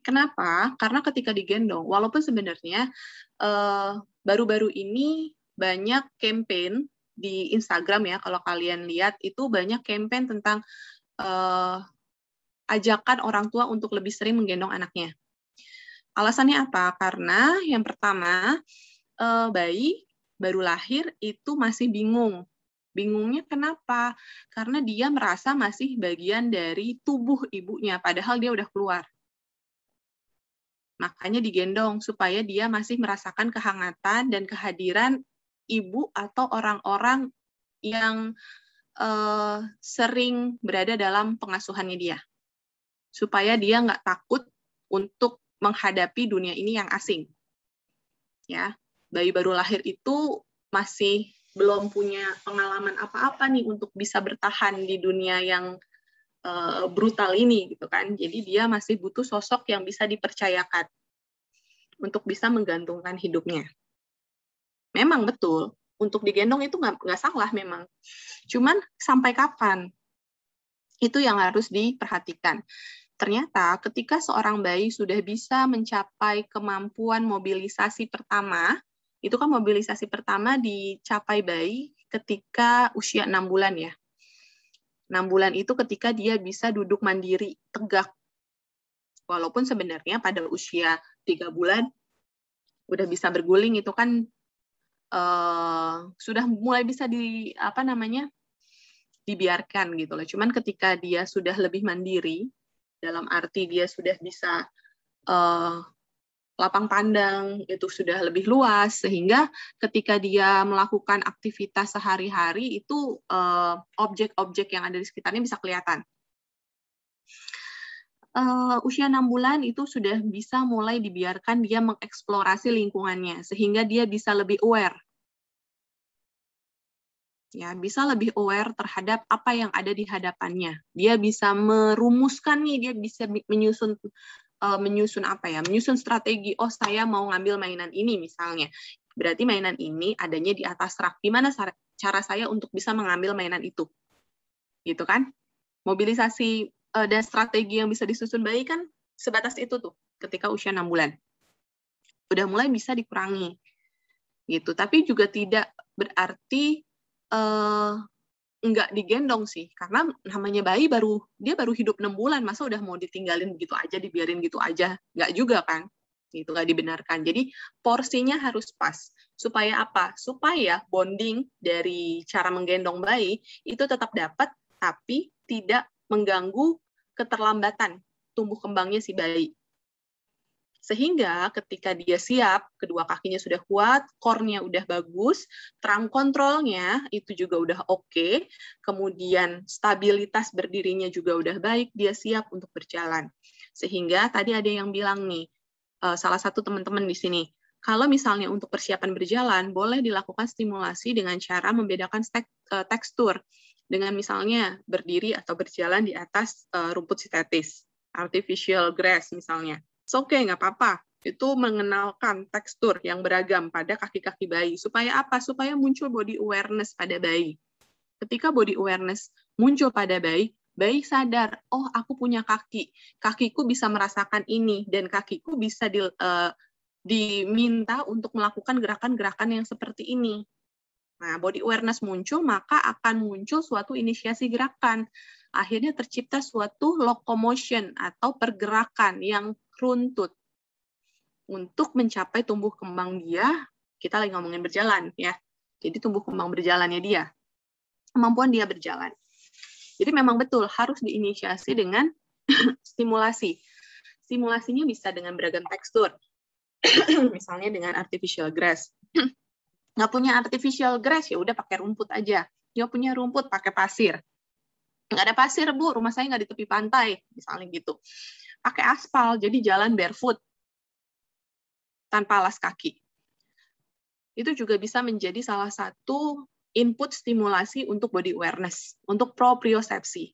[SPEAKER 3] Kenapa? Karena ketika digendong, walaupun sebenarnya baru-baru ini banyak campaign di Instagram ya, kalau kalian lihat, itu banyak campaign tentang ajakan orang tua untuk lebih sering menggendong anaknya. Alasannya apa? Karena yang pertama, bayi baru lahir itu masih bingung. Bingungnya kenapa? Karena dia merasa masih bagian dari tubuh ibunya, padahal dia udah keluar. Makanya digendong, supaya dia masih merasakan kehangatan dan kehadiran ibu atau orang-orang yang sering berada dalam pengasuhannya dia. Supaya dia nggak takut untuk menghadapi dunia ini yang asing. Ya. Bayi baru lahir itu masih belum punya pengalaman apa-apa nih untuk bisa bertahan di dunia yang brutal ini gitu kan. Jadi dia masih butuh sosok yang bisa dipercayakan untuk bisa menggantungkan hidupnya. Memang betul, untuk digendong itu nggak salah memang. Cuman sampai kapan? Itu yang harus diperhatikan. Ternyata ketika seorang bayi sudah bisa mencapai kemampuan mobilisasi pertama, itu kan mobilisasi pertama dicapai bayi ketika usia 6 bulan ya. 6 bulan itu ketika dia bisa duduk mandiri, tegak. Walaupun sebenarnya pada usia 3 bulan udah bisa berguling, itu kan sudah mulai bisa dibiarkan gitu loh. Cuman ketika dia sudah lebih mandiri, dalam arti dia sudah bisa lapang pandang, itu sudah lebih luas, sehingga ketika dia melakukan aktivitas sehari-hari, itu objek-objek yang ada di sekitarnya bisa kelihatan. Usia 6 bulan itu sudah bisa mulai dibiarkan dia mengeksplorasi lingkungannya, sehingga dia bisa lebih aware.
[SPEAKER 9] Ya, bisa lebih aware terhadap apa yang ada di hadapannya. Dia bisa merumuskan nih, dia bisa menyusun strategi. Oh, saya mau ngambil mainan ini misalnya. Berarti mainan ini adanya di atas rak. Gimana cara saya untuk bisa mengambil mainan itu? Gitu kan? Mobilisasi dan strategi yang bisa disusun bayi kan sebatas itu tuh ketika usia 6 bulan. Udah mulai bisa dikurangi. Gitu. Tapi juga tidak berarti nggak digendong sih, karena namanya bayi baru hidup 6 bulan, masa udah mau ditinggalin begitu aja, dibiarin gitu aja, nggak juga kan, gitu, nggak dibenarkan. Jadi porsinya harus pas, supaya apa? Supaya bonding dari cara menggendong bayi itu tetap dapat, tapi tidak mengganggu keterlambatan tumbuh kembangnya si bayi. Sehingga ketika dia siap, kedua kakinya sudah kuat, core-nya udah bagus, terang kontrolnya itu juga udah oke, kemudian stabilitas berdirinya juga udah baik, dia siap untuk berjalan. Sehingga tadi ada yang bilang nih, salah satu teman-teman di sini, kalau misalnya untuk persiapan berjalan, boleh dilakukan stimulasi dengan cara membedakan tekstur, dengan misalnya berdiri atau berjalan di atas rumput sintetis, artificial grass misalnya. Oke, nggak apa-apa. Itu mengenalkan tekstur yang beragam pada kaki-kaki bayi. Supaya apa? Supaya muncul body awareness pada bayi. Ketika body awareness muncul pada bayi, bayi sadar, oh aku punya kaki. Kakiku bisa merasakan ini, dan kakiku bisa diminta untuk melakukan gerakan-gerakan yang seperti ini. Nah, body awareness muncul, maka akan muncul suatu inisiasi gerakan. Akhirnya tercipta suatu locomotion atau pergerakan yang runtut. Untuk mencapai tumbuh kembang dia, kita lagi ngomongin berjalan ya. Jadi tumbuh kembang berjalannya dia. Kemampuan dia berjalan. Jadi memang betul harus diinisiasi dengan stimulasi. Stimulasinya bisa dengan beragam tekstur. Misalnya dengan artificial grass. Nggak punya artificial grass, ya udah pakai rumput aja. Nggak punya rumput, pakai pasir. Nggak ada pasir, Bu, rumah saya nggak di tepi pantai, misalnya gitu. Pakai aspal, jadi jalan barefoot, tanpa alas kaki. Itu juga bisa menjadi salah satu input stimulasi untuk body awareness, untuk propriosepsi.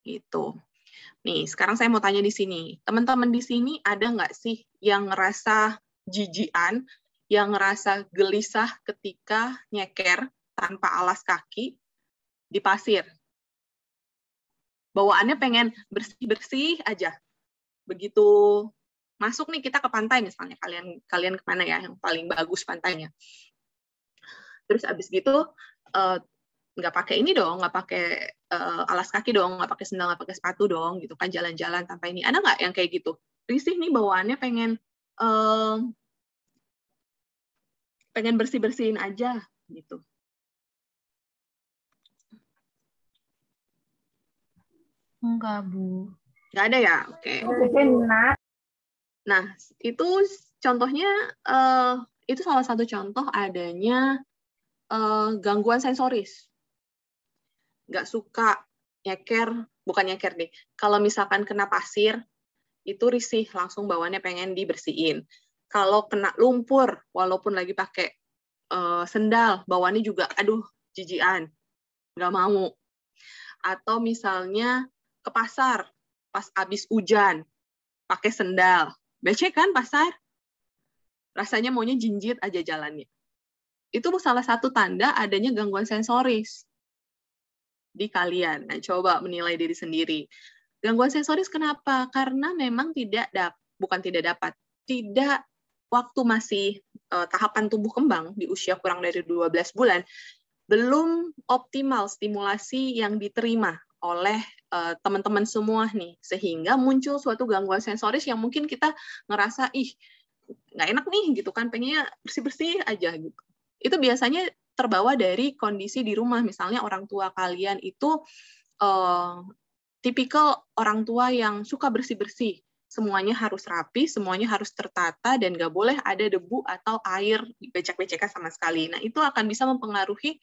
[SPEAKER 9] Gitu. Nih, sekarang saya mau tanya di sini. Teman-teman di sini ada nggak sih yang ngerasa jijian, yang ngerasa gelisah ketika nyeker tanpa alas kaki di pasir? Bawaannya pengen bersih-bersih aja. Begitu masuk nih kita ke pantai misalnya, kalian kemana ya yang paling bagus pantainya. Terus abis gitu nggak pakai ini dong, nggak pakai alas kaki dong, nggak pakai sendal, nggak pakai sepatu dong, gitu kan, jalan-jalan tanpa ini. Ada nggak yang kayak gitu? Risih nih bawaannya pengen bersih-bersihin aja gitu.
[SPEAKER 7] Enggak, Bu.
[SPEAKER 9] Nggak ada ya? Oke. Nah, itu contohnya, itu salah satu contoh adanya gangguan sensoris. Nggak suka nyeker, bukan nyeker deh. Kalau misalkan kena pasir, itu risih, langsung bawaannya pengen dibersihin. Kalau kena lumpur, walaupun lagi pakai sendal, bawaannya juga, aduh, jijian, nggak mau. Atau misalnya ke pasar, pas abis hujan, pakai sendal. Becek kan pasar? Rasanya maunya jinjit aja jalannya. Itu salah satu tanda adanya gangguan sensoris di kalian. Nah, coba menilai diri sendiri. Gangguan sensoris kenapa? Karena memang tidak waktu masih tahapan tumbuh kembang di usia kurang dari 12 bulan, belum optimal stimulasi yang diterima oleh teman-teman semua nih, sehingga muncul suatu gangguan sensoris yang mungkin kita ngerasa, ih, nggak enak nih, gitu kan, pengennya bersih-bersih aja, gitu. Itu biasanya terbawa dari kondisi di rumah, misalnya orang tua kalian itu tipikal orang tua yang suka bersih-bersih, semuanya harus rapi, semuanya harus tertata, dan nggak boleh ada debu atau air becek-beceknya sama sekali. Nah, itu akan bisa mempengaruhi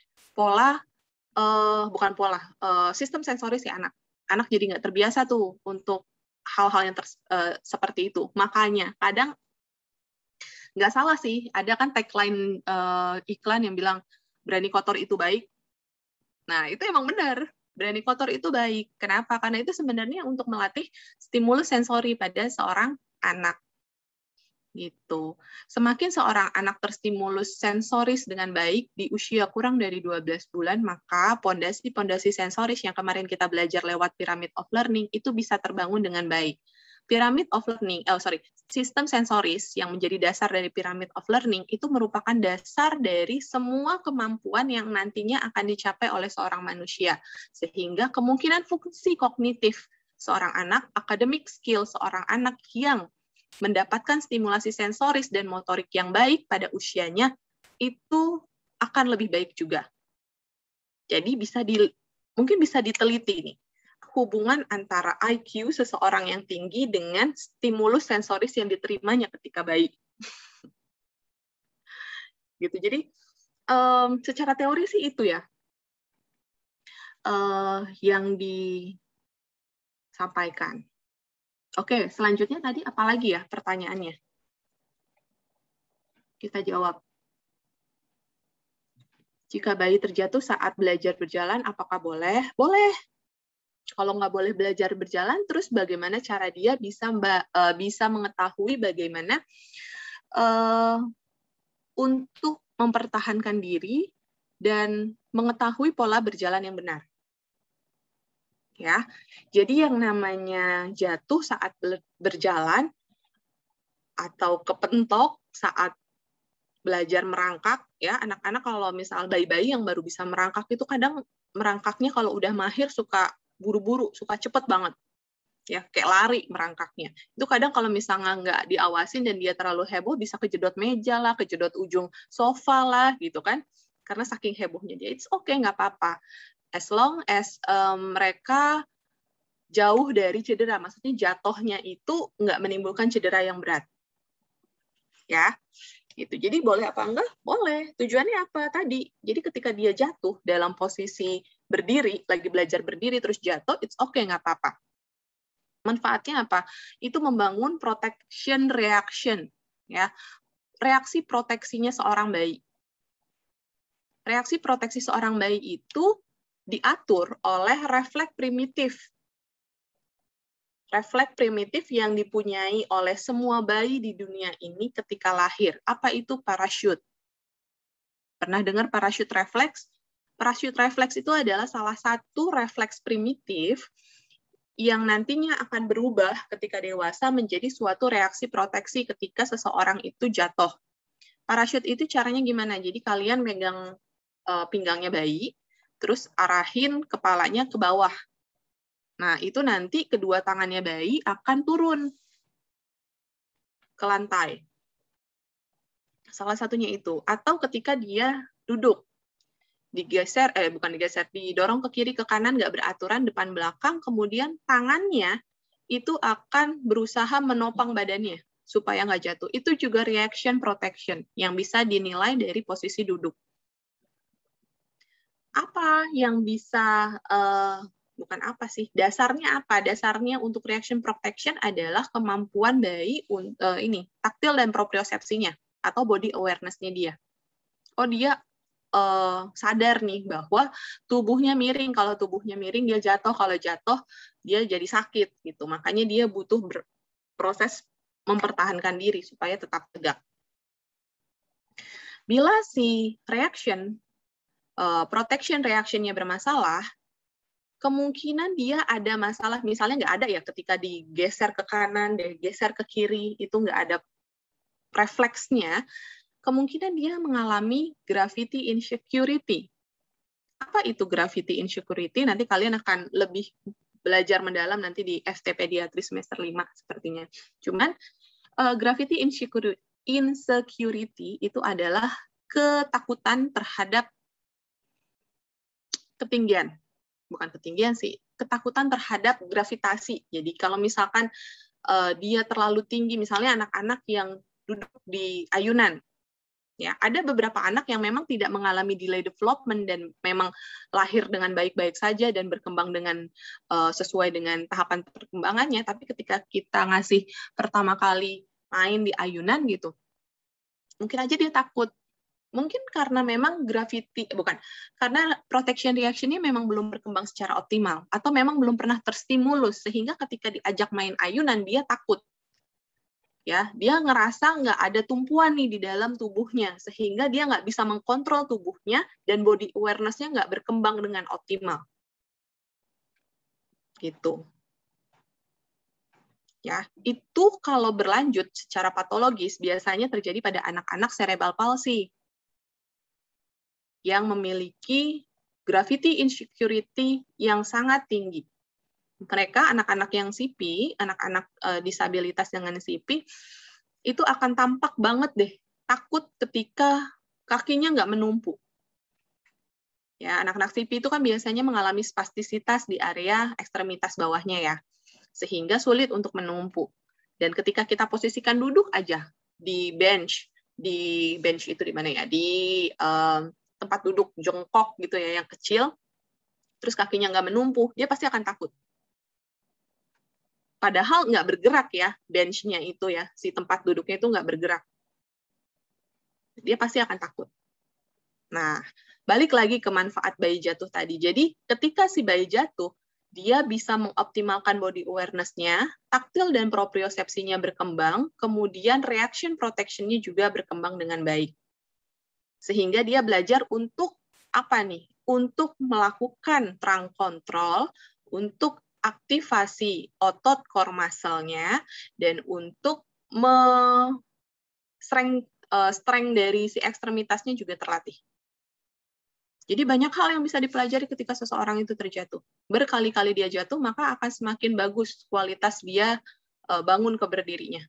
[SPEAKER 9] sistem sensoris si anak. Anak jadi nggak terbiasa tuh untuk hal-hal yang seperti itu. Makanya kadang nggak salah sih, ada kan tagline iklan yang bilang berani kotor itu baik? Nah, itu emang benar. Berani kotor itu baik. Kenapa? Karena itu sebenarnya untuk melatih stimulus sensori pada seorang anak. Gitu. Semakin seorang anak terstimulus sensoris dengan baik di usia kurang dari 12 bulan, maka pondasi-pondasi sensoris yang kemarin kita belajar lewat pyramid of learning itu bisa terbangun dengan baik. Pyramid of learning, sistem sensoris yang menjadi dasar dari pyramid of learning itu merupakan dasar dari semua kemampuan yang nantinya akan dicapai oleh seorang manusia. Sehingga kemungkinan fungsi kognitif seorang anak, academic skill seorang anak yang mendapatkan stimulasi sensoris dan motorik yang baik pada usianya, itu akan lebih baik juga. Jadi mungkin bisa diteliti nih, hubungan antara IQ seseorang yang tinggi dengan stimulus sensoris yang diterimanya ketika bayi. Gitu. Jadi secara teori sih itu ya yang disampaikan. Oke, selanjutnya tadi apa lagi ya pertanyaannya? Kita jawab. Jika bayi terjatuh saat belajar berjalan, apakah boleh? Boleh. Kalau nggak boleh belajar berjalan, terus bagaimana cara dia bisa mengetahui bagaimana untuk mempertahankan diri dan mengetahui pola berjalan yang benar. Ya, jadi yang namanya jatuh saat berjalan atau kepentok saat belajar merangkak, ya anak-anak kalau misal bayi-bayi yang baru bisa merangkak itu kadang merangkaknya kalau udah mahir suka buru-buru, suka cepet banget, ya kayak lari merangkaknya. Itu kadang kalau misalnya nggak diawasin dan dia terlalu heboh bisa kejedot meja lah, kejedot ujung sofa lah, gitu kan? Karena saking hebohnya dia, it's okay, nggak apa-apa. As long as mereka jauh dari cedera, maksudnya jatuhnya itu nggak menimbulkan cedera yang berat. Ya, gitu. Jadi boleh apa enggak? Boleh. Tujuannya apa tadi? Jadi ketika dia jatuh dalam posisi berdiri, lagi belajar berdiri terus jatuh, it's okay, nggak apa-apa. Manfaatnya apa? Itu membangun protection reaction, ya. Reaksi proteksinya seorang bayi. Reaksi proteksi seorang bayi itu diatur oleh refleks primitif. Refleks primitif yang dipunyai oleh semua bayi di dunia ini ketika lahir. Apa itu parachute? Pernah dengar parachute refleks? Parachute refleks itu adalah salah satu refleks primitif yang nantinya akan berubah ketika dewasa menjadi suatu reaksi proteksi ketika seseorang itu jatuh. Parachute itu caranya gimana? Jadi kalian megang pinggangnya bayi, terus arahin kepalanya ke bawah. Nah, itu nanti kedua tangannya bayi akan turun ke lantai. Salah satunya itu. Atau ketika dia duduk, didorong ke kiri ke kanan, nggak beraturan depan belakang, kemudian tangannya itu akan berusaha menopang badannya supaya nggak jatuh. Itu juga reaction protection yang bisa dinilai dari posisi duduk. Apa yang bisa dasarnya apa? Dasarnya untuk reaction protection adalah kemampuan bayi taktil dan propriosepsinya atau body awareness-nya dia. Oh, dia sadar nih bahwa tubuhnya miring. Kalau tubuhnya miring dia jatuh, kalau jatuh dia jadi sakit gitu. Makanya dia butuh proses mempertahankan diri supaya tetap tegak. Bila si protection reaction-nya bermasalah, kemungkinan dia ada masalah, misalnya nggak ada ya ketika digeser ke kanan, digeser ke kiri, itu nggak ada refleksnya, kemungkinan dia mengalami gravity insecurity. Apa itu gravity insecurity? Nanti kalian akan lebih belajar mendalam nanti di FT Pediatri semester 5 sepertinya. Cuman gravity insecurity itu adalah ketakutan terhadap ketinggian. Bukan ketinggian sih, ketakutan terhadap gravitasi. Jadi kalau misalkan dia terlalu tinggi, misalnya anak-anak yang duduk di ayunan, ya ada beberapa anak yang memang tidak mengalami delay development dan memang lahir dengan baik-baik saja dan berkembang dengan sesuai dengan tahapan perkembangannya. Tapi ketika kita ngasih pertama kali main di ayunan gitu, mungkin aja dia takut Mungkin karena memang karena protection reaction-nya memang belum berkembang secara optimal, atau memang belum pernah terstimulus, sehingga ketika diajak main ayunan, dia takut. Ya, dia ngerasa nggak ada tumpuan nih di dalam tubuhnya, sehingga dia nggak bisa mengkontrol tubuhnya, dan body awareness-nya nggak berkembang dengan optimal. Gitu. Ya, itu kalau berlanjut secara patologis biasanya terjadi pada anak-anak cerebral palsy yang memiliki gravity insecurity yang sangat tinggi. Mereka, anak-anak yang CP, anak-anak disabilitas dengan CP, itu akan tampak banget deh, takut ketika kakinya nggak menumpuk. Ya, anak-anak CP itu kan biasanya mengalami spastisitas di area ekstremitas bawahnya ya, sehingga sulit untuk menumpuk. Dan ketika kita posisikan duduk aja di bench itu di mana ya? Di tempat duduk jongkok gitu ya, yang kecil, terus kakinya nggak menumpuk, dia pasti akan takut. Padahal nggak bergerak ya, bench-nya itu ya, si tempat duduknya itu nggak bergerak. Dia pasti akan takut. Nah, balik lagi ke manfaat bayi jatuh tadi. Jadi, ketika si bayi jatuh, dia bisa mengoptimalkan body awareness-nya, taktil dan propriosepsinya berkembang, kemudian reaction protection-nya juga berkembang dengan baik. Sehingga dia belajar untuk apa nih? Untuk melakukan trunk control, untuk aktivasi otot core muscle-nya, dan untuk strength dari si ekstremitasnya juga terlatih. Jadi banyak hal yang bisa dipelajari ketika seseorang itu terjatuh. Berkali-kali dia jatuh, maka akan semakin bagus kualitas dia bangun ke berdirinya.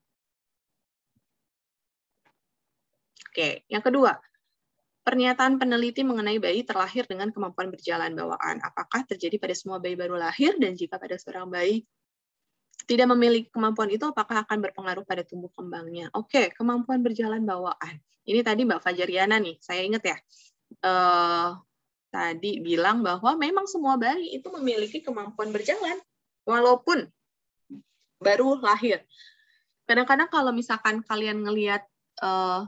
[SPEAKER 9] Oke, yang kedua, pernyataan peneliti mengenai bayi terlahir dengan kemampuan berjalan bawaan. Apakah terjadi pada semua bayi baru lahir, dan jika pada seorang bayi tidak memiliki kemampuan itu, apakah akan berpengaruh pada tumbuh kembangnya? Oke, kemampuan berjalan bawaan. Ini tadi Mbak Fajariana nih, saya ingat ya. Tadi bilang bahwa memang semua bayi itu memiliki kemampuan berjalan, walaupun baru lahir. Kadang-kadang kalau misalkan kalian ngelihat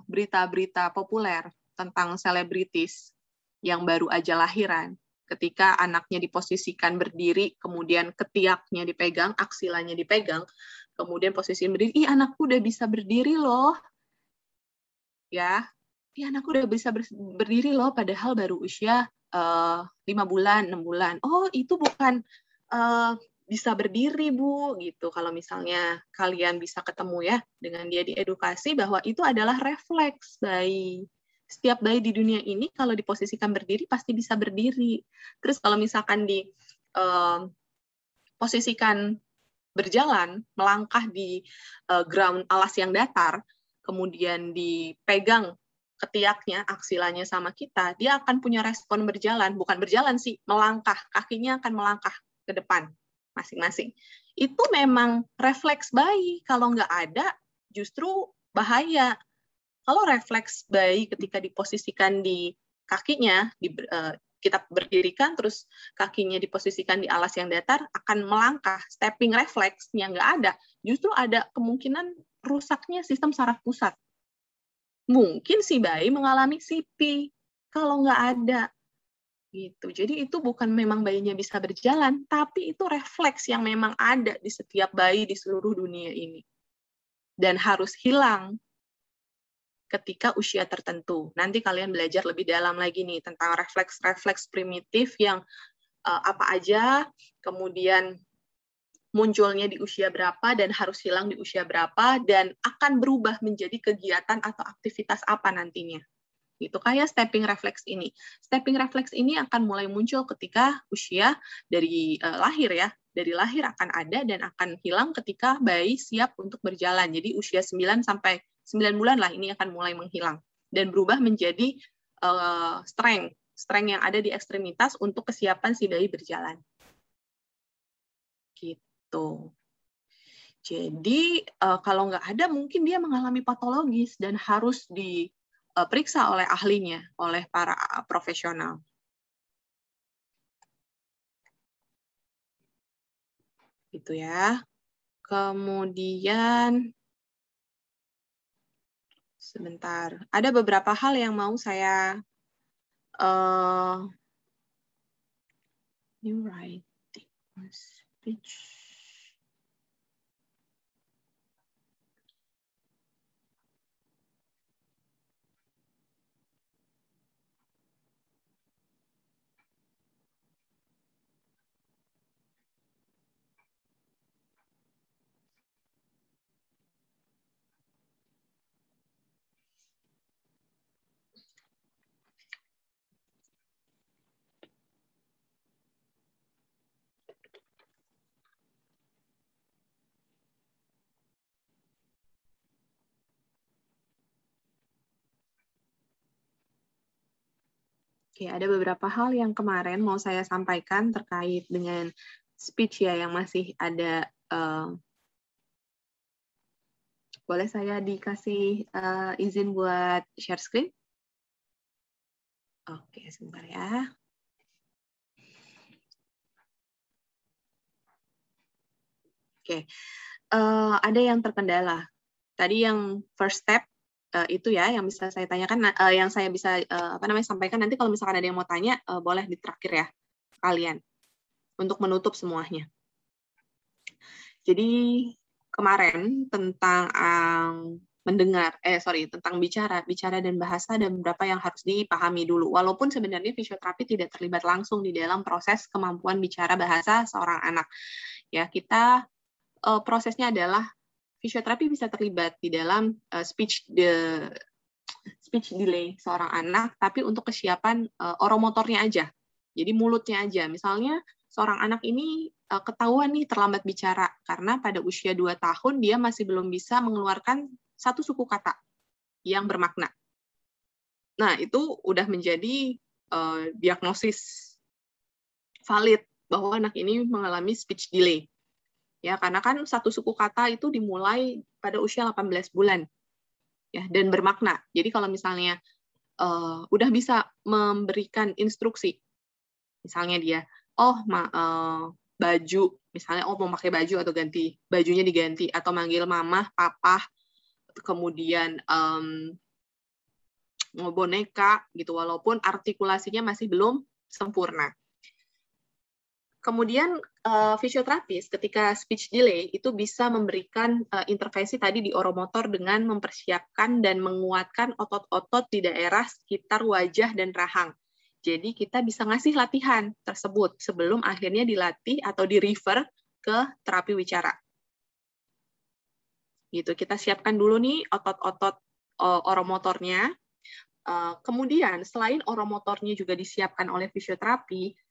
[SPEAKER 9] berita-berita populer tentang selebritis yang baru aja lahiran, ketika anaknya diposisikan berdiri, kemudian ketiaknya dipegang, aksilanya dipegang, kemudian posisi berdiri, ih anakku udah bisa berdiri loh. Ya, ih anakku udah bisa berdiri loh, padahal baru usia 5 bulan, 6 bulan. Oh, itu bukan bisa berdiri, Bu, gitu. Kalau misalnya kalian bisa ketemu ya dengan dia diedukasi bahwa itu adalah refleks bayi. Setiap bayi di dunia ini kalau diposisikan berdiri pasti bisa berdiri. Terus kalau misalkan posisikan berjalan, melangkah di ground alas yang datar, kemudian dipegang ketiaknya, aksilanya sama kita, dia akan punya respon berjalan, bukan berjalan sih, melangkah, kakinya akan melangkah ke depan masing-masing. Itu memang refleks bayi, kalau nggak ada justru bahaya. Kalau refleks bayi ketika diposisikan di kakinya, kita berdirikan, terus kakinya diposisikan di alas yang datar, akan melangkah, stepping refleksnya nggak ada, justru ada kemungkinan rusaknya sistem saraf pusat. Mungkin si bayi mengalami CP kalau nggak ada. Gitu. Jadi itu bukan memang bayinya bisa berjalan, tapi itu refleks yang memang ada di setiap bayi di seluruh dunia ini. Dan harus hilang ketika usia tertentu. Nanti kalian belajar lebih dalam lagi nih tentang refleks-refleks primitif yang apa aja, kemudian munculnya di usia berapa dan harus hilang di usia berapa, dan akan berubah menjadi kegiatan atau aktivitas apa nantinya. Gitu, kayak stepping reflex ini. Stepping reflex ini akan mulai muncul ketika usia dari lahir ya. Dari lahir akan ada dan akan hilang ketika bayi siap untuk berjalan. Jadi usia 9 sampai 9 bulan lah ini akan mulai menghilang dan berubah menjadi strength yang ada di ekstremitas untuk kesiapan si bayi berjalan. Gitu. Jadi kalau nggak ada mungkin dia mengalami patologis dan harus diperiksa oleh ahlinya, oleh para profesional. Gitu ya. Kemudian Sebentar. Ada beberapa hal yang mau saya new writing speech. Oke, ada beberapa hal yang kemarin mau saya sampaikan terkait dengan speech ya yang masih ada. Boleh saya dikasih izin buat share screen? Oke, sebentar ya. Oke, ada yang terkendala. Tadi yang first step itu ya yang bisa saya tanyakan, yang saya bisa sampaikan. Nanti kalau misalkan ada yang mau tanya, boleh di terakhir ya kalian untuk menutup semuanya. Jadi kemarin tentang tentang bicara dan bahasa ada beberapa yang harus dipahami dulu. Walaupun sebenarnya fisioterapi tidak terlibat langsung di dalam proses kemampuan bicara bahasa seorang anak. Ya, kita prosesnya adalah fisioterapi bisa terlibat di dalam speech delay seorang anak, tapi untuk kesiapan oromotornya aja. Jadi mulutnya aja. Misalnya seorang anak ini ketahuan nih terlambat bicara karena pada usia 2 tahun dia masih belum bisa mengeluarkan satu suku kata yang bermakna. Nah, itu udah menjadi diagnosis valid bahwa anak ini mengalami speech delay. Ya, karena kan satu suku kata itu dimulai pada usia 18 bulan. Ya, dan bermakna. Jadi kalau misalnya udah bisa memberikan instruksi, misalnya dia, baju, misalnya mau pakai baju atau ganti, bajunya diganti, atau manggil mama, papa, kemudian boneka, gitu, walaupun artikulasinya masih belum sempurna. Kemudian fisioterapis ketika speech delay itu bisa memberikan intervensi tadi di oromotor dengan mempersiapkan dan menguatkan otot-otot di daerah sekitar wajah dan rahang. Jadi kita bisa ngasih latihan tersebut sebelum akhirnya dilatih atau di-refer ke terapi wicara. Gitu, kita siapkan dulu nih otot-otot oromotornya. Kemudian selain oromotornya juga disiapkan oleh fisioterapi,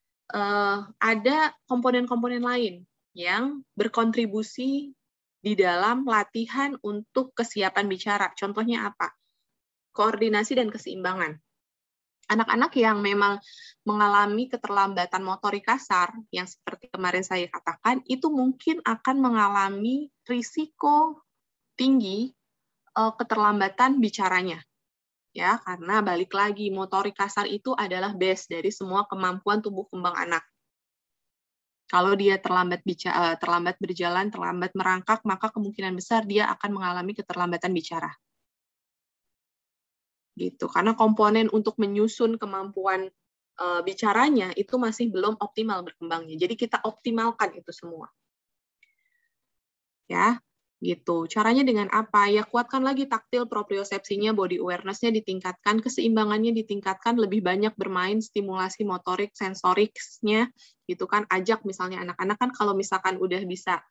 [SPEAKER 9] ada komponen-komponen lain yang berkontribusi di dalam latihan untuk kesiapan bicara. Contohnya apa? Koordinasi dan keseimbangan. Anak-anak yang memang mengalami keterlambatan motorik kasar, yang seperti kemarin saya katakan, itu mungkin akan mengalami risiko tinggi keterlambatan bicaranya. Ya, karena balik lagi motorik kasar itu adalah base dari semua kemampuan tumbuh kembang anak. Kalau dia terlambat berjalan, terlambat merangkak, maka kemungkinan besar dia akan mengalami keterlambatan bicara. Gitu. Karena komponen untuk menyusun kemampuan bicaranya itu masih belum optimal berkembangnya. Jadi kita optimalkan itu semua. Ya. Gitu. Caranya dengan apa? Ya kuatkan lagi taktil propriosepsinya, body awareness-nya ditingkatkan, keseimbangannya ditingkatkan, lebih banyak bermain, stimulasi motorik, sensoriknya, gitu kan. Ajak misalnya anak-anak kan kalau misalkan udah bisa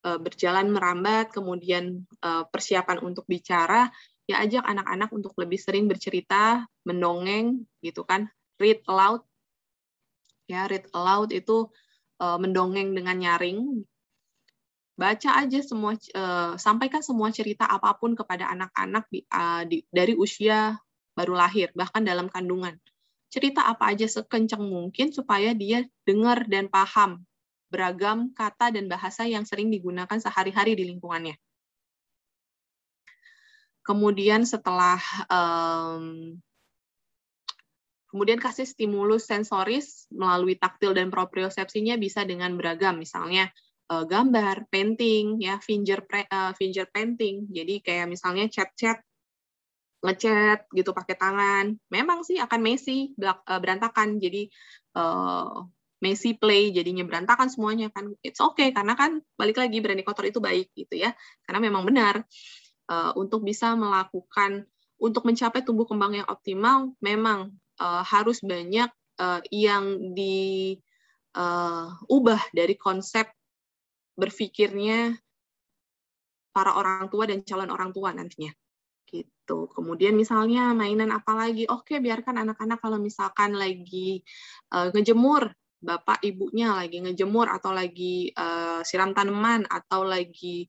[SPEAKER 9] berjalan merambat, kemudian persiapan untuk bicara, ya ajak anak-anak untuk lebih sering bercerita, mendongeng, gitu kan. Read aloud. Ya, read aloud itu mendongeng dengan nyaring. Baca aja semua, sampaikan semua cerita apapun kepada anak-anak dari usia baru lahir, bahkan dalam kandungan. Cerita apa aja sekencang mungkin supaya dia dengar dan paham beragam kata dan bahasa yang sering digunakan sehari-hari di lingkungannya. Kemudian kemudian kasih stimulus sensoris melalui taktil dan propriosepsinya bisa dengan beragam, misalnya gambar, painting, ya finger painting. Jadi kayak misalnya cat-cat ngechat gitu pakai tangan, memang sih akan messy, berantakan. Jadi messy play, jadinya berantakan semuanya kan. It's okay, karena kan balik lagi berani kotor itu baik gitu ya. Karena memang benar untuk bisa melakukan, untuk mencapai tumbuh kembang yang optimal, memang harus banyak yang diubah dari konsep berpikirnya para orang tua dan calon orang tua nantinya. Gitu. Kemudian misalnya mainan apa lagi? Oke, biarkan anak-anak kalau misalkan lagi ngejemur, bapak ibunya lagi ngejemur atau lagi siram tanaman atau lagi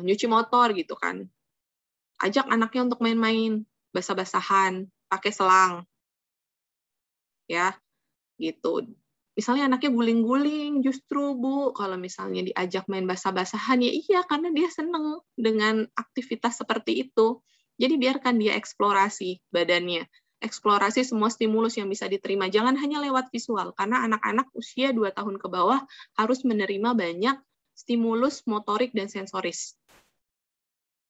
[SPEAKER 9] nyuci motor gitu kan. Ajak anaknya untuk main-main, basah-basahan, pakai selang. Ya, gitu. Misalnya anaknya guling-guling, justru Bu, kalau misalnya diajak main basah-basahan, ya iya, karena dia seneng dengan aktivitas seperti itu. Jadi biarkan dia eksplorasi badannya, eksplorasi semua stimulus yang bisa diterima. Jangan hanya lewat visual, karena anak-anak usia 2 tahun ke bawah harus menerima banyak stimulus motorik dan sensoris.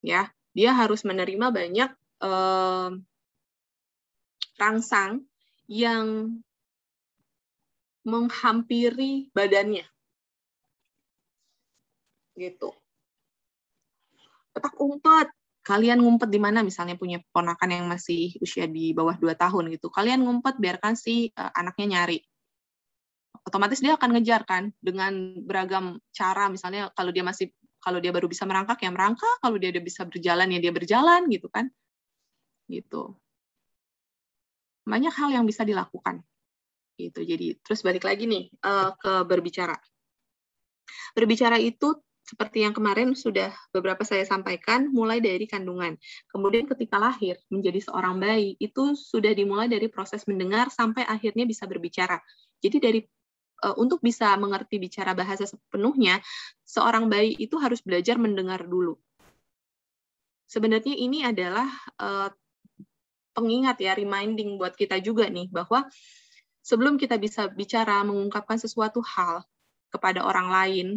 [SPEAKER 9] Ya, dia harus menerima banyak rangsang yang menghampiri badannya. Gitu. Petak umpet. Kalian ngumpet di mana, misalnya punya ponakan yang masih usia di bawah 2 tahun gitu. Kalian ngumpet, biarkan si anaknya nyari. Otomatis dia akan ngejar kan dengan beragam cara, misalnya kalau dia baru bisa merangkak ya merangkak, kalau dia udah bisa berjalan ya dia berjalan gitu kan. Gitu. Banyak hal yang bisa dilakukan. Gitu. Jadi terus balik lagi nih ke berbicara. Berbicara itu seperti yang kemarin sudah beberapa saya sampaikan, mulai dari kandungan. Kemudian ketika lahir menjadi seorang bayi itu sudah dimulai dari proses mendengar sampai akhirnya bisa berbicara. Jadi untuk bisa mengerti bicara bahasa sepenuhnya, seorang bayi itu harus belajar mendengar dulu. Sebenarnya ini adalah pengingat ya, reminding buat kita juga nih bahwa sebelum kita bisa bicara, mengungkapkan sesuatu hal kepada orang lain,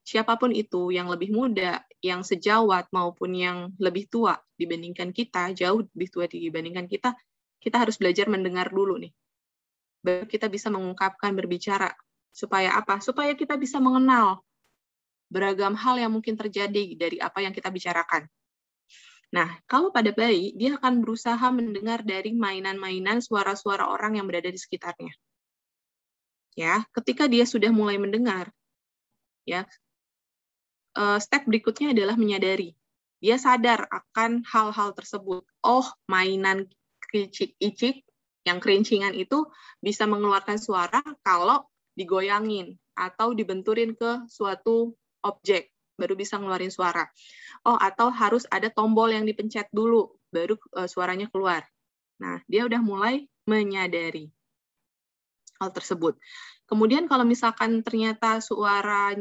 [SPEAKER 9] siapapun itu, yang lebih muda, yang sejawat, maupun yang lebih tua dibandingkan kita, jauh lebih tua dibandingkan kita harus belajar mendengar dulu nih. Baru kita bisa mengungkapkan, berbicara. Supaya apa? Supaya kita bisa mengenal beragam hal yang mungkin terjadi dari apa yang kita bicarakan. Nah, kalau pada bayi, dia akan berusaha mendengar dari mainan-mainan suara-suara orang yang berada di sekitarnya. Ya, ketika dia sudah mulai mendengar, ya, step berikutnya adalah menyadari. Dia sadar akan hal-hal tersebut. Oh, mainan icik-icik yang kerincingan itu bisa mengeluarkan suara kalau digoyangin atau dibenturin ke suatu objek, baru bisa ngeluarin suara. Oh, atau harus ada tombol yang dipencet dulu, baru suaranya keluar. Nah, dia udah mulai menyadari hal tersebut. Kemudian kalau misalkan ternyata suara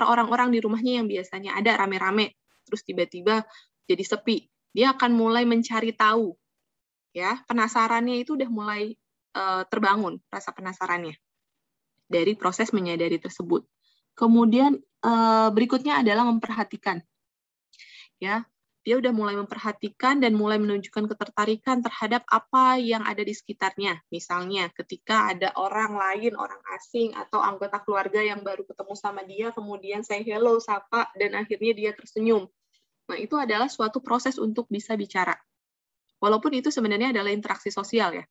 [SPEAKER 9] orang-orang di rumahnya yang biasanya ada rame-rame, terus tiba-tiba jadi sepi, dia akan mulai mencari tahu. Ya, penasarannya itu udah mulai terbangun, rasa penasarannya dari proses menyadari tersebut. Kemudian berikutnya adalah memperhatikan. Ya, dia udah mulai memperhatikan dan mulai menunjukkan ketertarikan terhadap apa yang ada di sekitarnya. Misalnya ketika ada orang lain, orang asing, atau anggota keluarga yang baru ketemu sama dia, kemudian say hello, sapa, dan akhirnya dia tersenyum. Nah, itu adalah suatu proses untuk bisa bicara. Walaupun itu sebenarnya adalah interaksi sosial ya.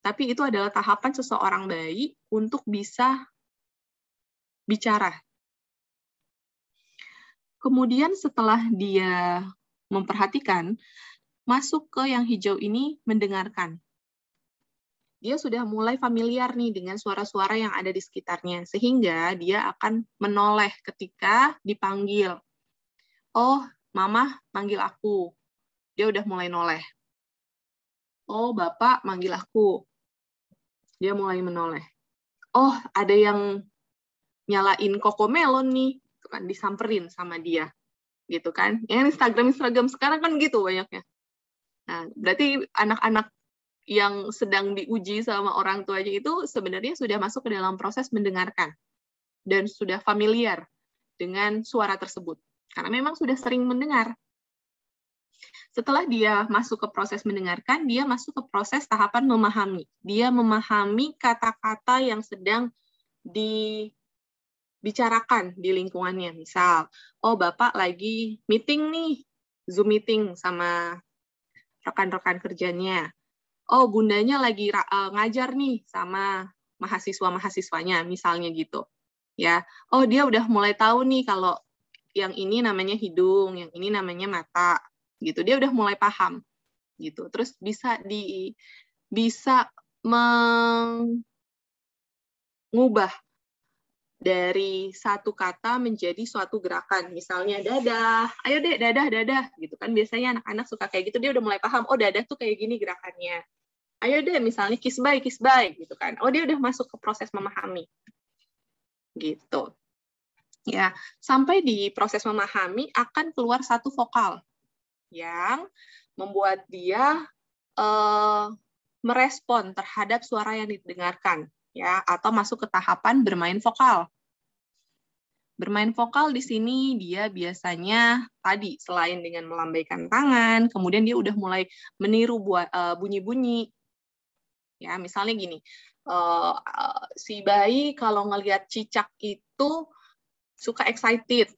[SPEAKER 9] Tapi itu adalah tahapan seseorang bayi untuk bisa bicara. Kemudian setelah dia memperhatikan, masuk ke yang hijau ini mendengarkan. Dia sudah mulai familiar nih dengan suara-suara yang ada di sekitarnya, sehingga dia akan menoleh ketika dipanggil. Oh, Mama manggil aku. Dia udah mulai noleh. Oh, Bapak manggil aku. Dia mulai menoleh. Oh, ada yang nyalain Cocomelon nih, kan disamperin sama dia. Gitu kan. Yang Instagram sekarang kan gitu banyaknya. Nah, berarti anak-anak yang sedang diuji sama orang tuanya itu sebenarnya sudah masuk ke dalam proses mendengarkan dan sudah familiar dengan suara tersebut. Karena memang sudah sering mendengar. Setelah dia masuk ke proses mendengarkan, dia masuk ke proses tahapan memahami. Dia memahami kata-kata yang sedang dibicarakan di lingkungannya. Misal, oh Bapak lagi meeting nih, Zoom meeting sama rekan-rekan kerjanya. Oh Bundanya lagi ngajar nih sama mahasiswa-mahasiswanya, misalnya gitu. Ya, oh dia udah mulai tahu nih kalau yang ini namanya hidung, yang ini namanya mata, gitu. Dia udah mulai paham, gitu. Terus bisa mengubah dari satu kata menjadi suatu gerakan. Misalnya dadah, ayo dek dadah dadah, gitu kan. Biasanya anak-anak suka kayak gitu. Dia udah mulai paham. Oh dadah tuh kayak gini gerakannya. Ayo deh, misalnya kiss bye, gitu kan. Oh dia udah masuk ke proses memahami, gitu. Ya, sampai di proses memahami akan keluar satu vokal yang membuat dia merespon terhadap suara yang didengarkan, ya, atau masuk ke tahapan bermain vokal. Bermain vokal di sini dia biasanya tadi selain dengan melambaikan tangan, kemudian dia udah mulai meniru bunyi-bunyi. Ya, misalnya gini, si bayi kalau ngelihat cicak itu suka excited,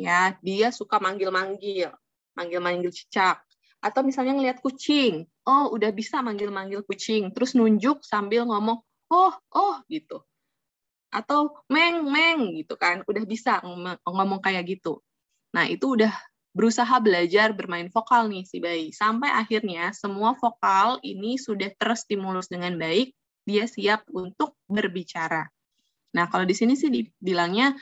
[SPEAKER 9] ya dia suka manggil-manggil cicak, atau misalnya ngelihat kucing, oh udah bisa manggil-manggil kucing, terus nunjuk sambil ngomong oh gitu, atau meng gitu kan, udah bisa ngomong kayak gitu. Nah itu udah berusaha belajar bermain vokal nih si bayi, sampai akhirnya semua vokal ini sudah terstimulus dengan baik, dia siap untuk berbicara. Nah kalau di sini sih dibilangnya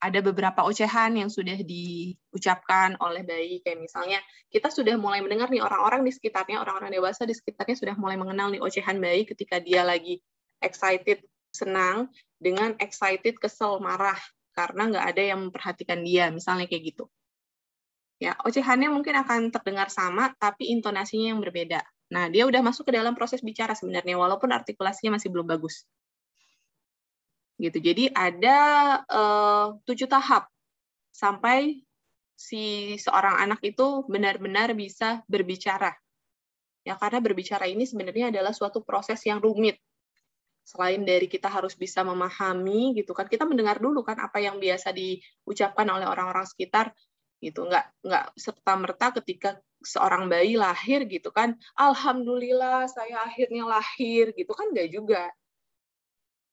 [SPEAKER 9] ada beberapa ocehan yang sudah diucapkan oleh bayi, kayak misalnya kita sudah mulai mendengar nih orang-orang di sekitarnya, orang-orang dewasa di sekitarnya sudah mulai mengenal nih ocehan bayi ketika dia lagi excited, senang, dengan excited, kesel, marah, karena nggak ada yang memperhatikan dia, misalnya kayak gitu. Ya, ocehannya mungkin akan terdengar sama, tapi intonasinya yang berbeda. Nah, dia udah masuk ke dalam proses bicara sebenarnya, walaupun artikulasinya masih belum bagus. Gitu. Jadi ada 7 tahap sampai si seorang anak itu benar-benar bisa berbicara. Ya, karena berbicara ini sebenarnya adalah suatu proses yang rumit. Selain dari kita harus bisa memahami gitu kan, kita mendengar dulu kan apa yang biasa diucapkan oleh orang-orang sekitar gitu. Nggak serta-merta ketika seorang bayi lahir gitu kan, alhamdulillah saya akhirnya lahir gitu kan, nggak juga.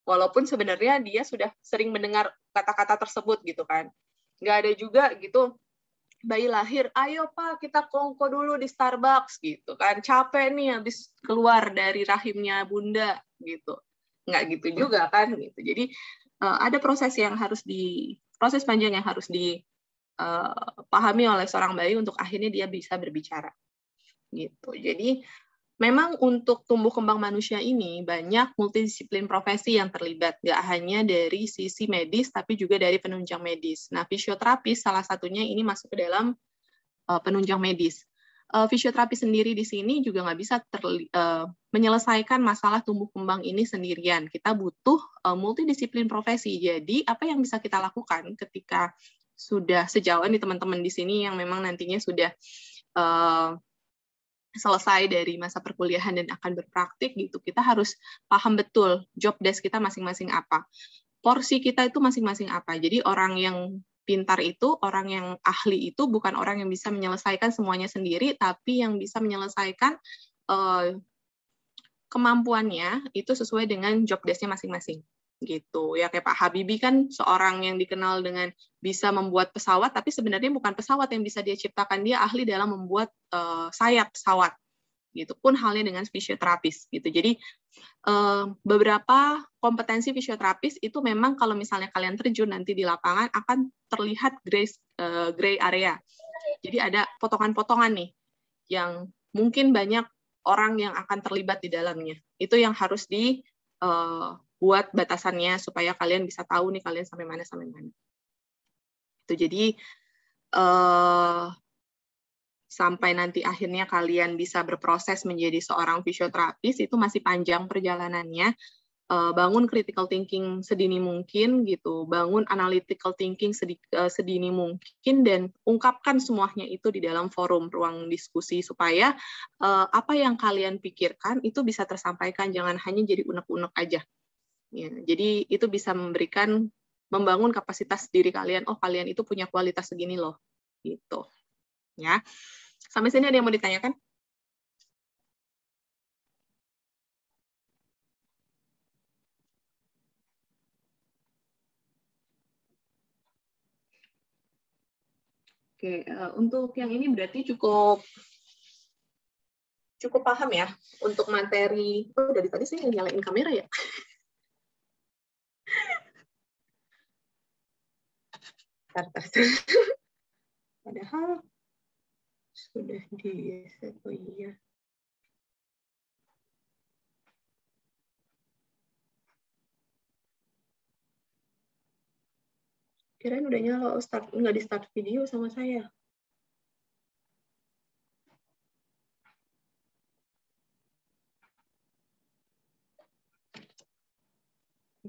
[SPEAKER 9] Walaupun sebenarnya dia sudah sering mendengar kata-kata tersebut gitu kan. Nggak ada juga gitu, bayi lahir, ayo Pak kita kongko dulu di Starbucks gitu kan. Capek nih habis keluar dari rahimnya Bunda gitu. Nggak gitu juga kan gitu. Jadi ada proses panjang yang harus dipahami oleh seorang bayi untuk akhirnya dia bisa berbicara. Gitu. Jadi memang untuk tumbuh kembang manusia ini banyak multidisiplin profesi yang terlibat, nggak hanya dari sisi medis, tapi juga dari penunjang medis. Nah, fisioterapis salah satunya ini masuk ke dalam penunjang medis. Fisioterapi sendiri di sini juga nggak bisa menyelesaikan masalah tumbuh kembang ini sendirian. Kita butuh multidisiplin profesi. Jadi, apa yang bisa kita lakukan ketika sudah sejauh ini teman-teman di sini yang memang nantinya sudah selesai dari masa perkuliahan dan akan berpraktik gitu, kita harus paham betul job desk kita masing-masing apa, porsi kita itu masing-masing apa. Jadi orang yang pintar itu, orang yang ahli itu bukan orang yang bisa menyelesaikan semuanya sendiri, tapi yang bisa menyelesaikan kemampuannya itu sesuai dengan job desk-nya masing-masing gitu. Ya kayak Pak Habibie kan seorang yang dikenal dengan bisa membuat pesawat, tapi sebenarnya bukan pesawat yang bisa dia ciptakan, dia ahli dalam membuat sayap pesawat. Gitu pun halnya dengan fisioterapis gitu. Jadi beberapa kompetensi fisioterapis itu memang kalau misalnya kalian terjun nanti di lapangan akan terlihat gray area. Jadi ada potongan-potongan nih yang mungkin banyak orang yang akan terlibat di dalamnya. Itu yang harus buat batasannya supaya kalian bisa tahu nih kalian sampai mana. Itu jadi sampai nanti akhirnya kalian bisa berproses menjadi seorang fisioterapis itu masih panjang perjalanannya. bangun critical thinking sedini mungkin gitu, bangun analytical thinking sedini mungkin, dan ungkapkan semuanya itu di dalam forum ruang diskusi supaya apa yang kalian pikirkan itu bisa tersampaikan, jangan hanya jadi unek-unek aja. Ya, jadi itu bisa membangun kapasitas diri kalian. Oh, kalian itu punya kualitas segini loh, gitu. Ya, sampai sini ada yang mau ditanyakan? Oke, untuk yang ini berarti cukup paham ya untuk materi. Oh, dari tadi saya nyalain kamera ya. Padahal sudah di-set. Oh iya. Kirain udah nyala, nggak di start video sama saya.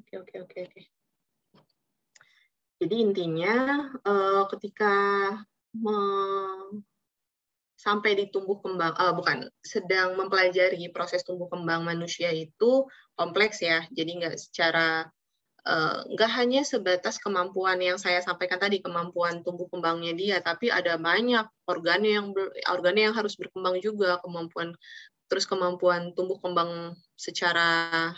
[SPEAKER 9] Oke. Jadi intinya ketika sampai di tumbuh kembang, sedang mempelajari proses tumbuh kembang manusia itu kompleks ya. Jadi nggak hanya sebatas kemampuan yang saya sampaikan tadi, kemampuan tumbuh kembangnya dia, tapi ada banyak organnya yang harus berkembang juga, kemampuan tumbuh kembang secara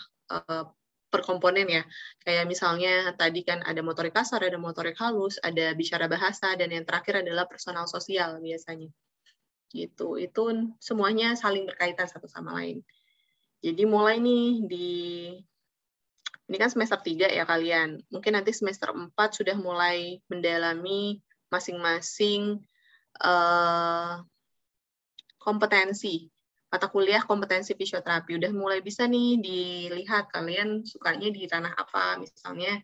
[SPEAKER 9] per komponen ya. Kayak misalnya tadi kan ada motorik kasar, ada motorik halus, ada bicara bahasa, dan yang terakhir adalah personal sosial biasanya. Gitu. Itu semuanya saling berkaitan satu sama lain. Jadi mulai nih ini kan semester 3 ya kalian. Mungkin nanti semester 4 sudah mulai mendalami masing-masing kompetensi. Mata kuliah kompetensi fisioterapi. Udah mulai bisa nih dilihat kalian sukanya di ranah apa. Misalnya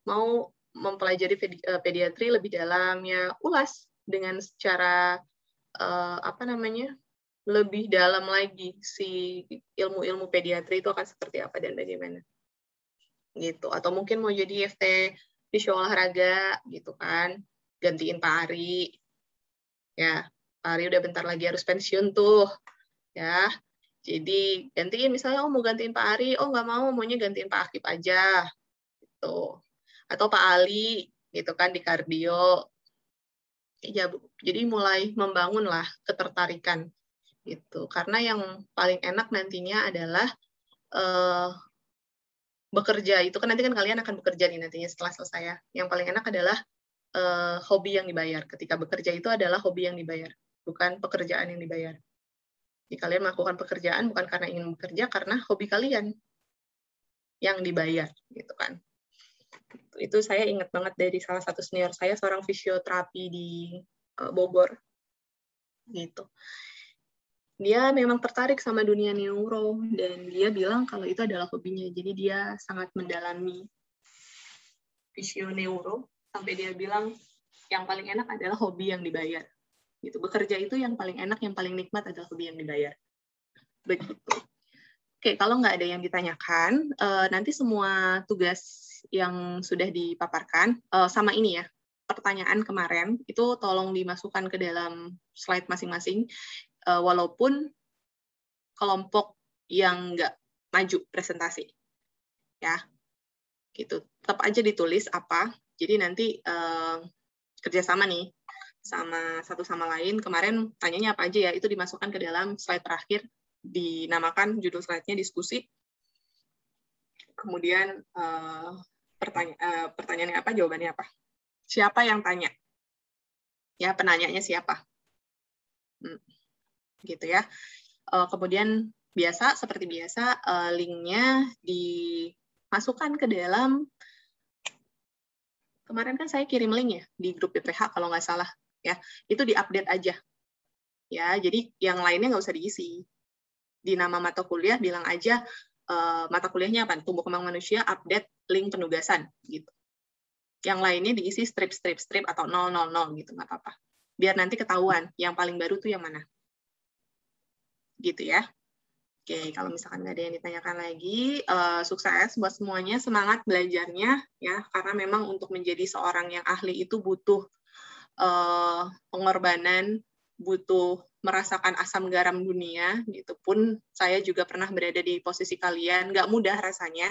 [SPEAKER 9] mau mempelajari pediatri lebih dalam, ya ulas dengan secara lebih dalam lagi si ilmu-ilmu pediatri itu akan seperti apa dan bagaimana gitu. Atau mungkin mau jadi FT fisio olahraga gitu kan, gantiin Pak Ari ya. Pak Ari udah bentar lagi harus pensiun tuh ya, jadi gantiin, misalnya mau gantiin Pak Ari, nggak mau, maunya gantiin Pak Akif aja gitu. Atau Pak Ali gitu kan di kardio ya. Jadi mulai membangun lah ketertarikan gitu, karena yang paling enak nantinya adalah bekerja. Itu kan nanti kan kalian akan bekerja nih nantinya setelah selesai ya. Yang paling enak adalah hobi yang dibayar. Ketika bekerja itu adalah hobi yang dibayar, bukan pekerjaan yang dibayar. Jadi kalian melakukan pekerjaan bukan karena ingin bekerja, karena hobi kalian yang dibayar gitu kan. Itu saya ingat banget dari salah satu senior saya, seorang fisioterapi di Bogor gitu. Dia memang tertarik sama dunia neuro, dan dia bilang kalau itu adalah hobinya. Jadi dia sangat mendalami fisioneuro, sampai dia bilang yang paling enak adalah hobi yang dibayar. Gitu. Bekerja itu yang paling enak, yang paling nikmat adalah hobi yang dibayar. Begitu. Oke, kalau nggak ada yang ditanyakan, nanti semua tugas yang sudah dipaparkan, sama ini ya, pertanyaan kemarin, itu tolong dimasukkan ke dalam slide masing-masing, walaupun kelompok yang nggak maju presentasi. Ya, gitu. Tetap aja ditulis apa, jadi nanti kerjasama nih, sama satu sama lain. Kemarin tanyanya apa aja ya, itu dimasukkan ke dalam slide terakhir, dinamakan judul slide-nya diskusi. Kemudian pertanyaannya apa, jawabannya apa. Siapa yang tanya? Ya, penanyanya siapa? Gitu ya. Kemudian seperti biasa, linknya dimasukkan ke dalam, kemarin kan saya kirim link ya di grup BPH kalau nggak salah ya, itu diupdate aja ya. Jadi yang lainnya nggak usah diisi. Di nama mata kuliah bilang aja mata kuliahnya apa, tumbuh kembang manusia, update link penugasan gitu. Yang lainnya diisi strip atau 000 gitu, nggak apa-apa. Biar nanti ketahuan yang paling baru tuh yang mana. Gitu ya. Oke, kalau misalkan nggak ada yang ditanyakan lagi, sukses buat semuanya, semangat belajarnya ya, karena memang untuk menjadi seorang yang ahli itu butuh pengorbanan, butuh merasakan asam garam dunia, gitu pun saya juga pernah berada di posisi kalian, nggak mudah rasanya,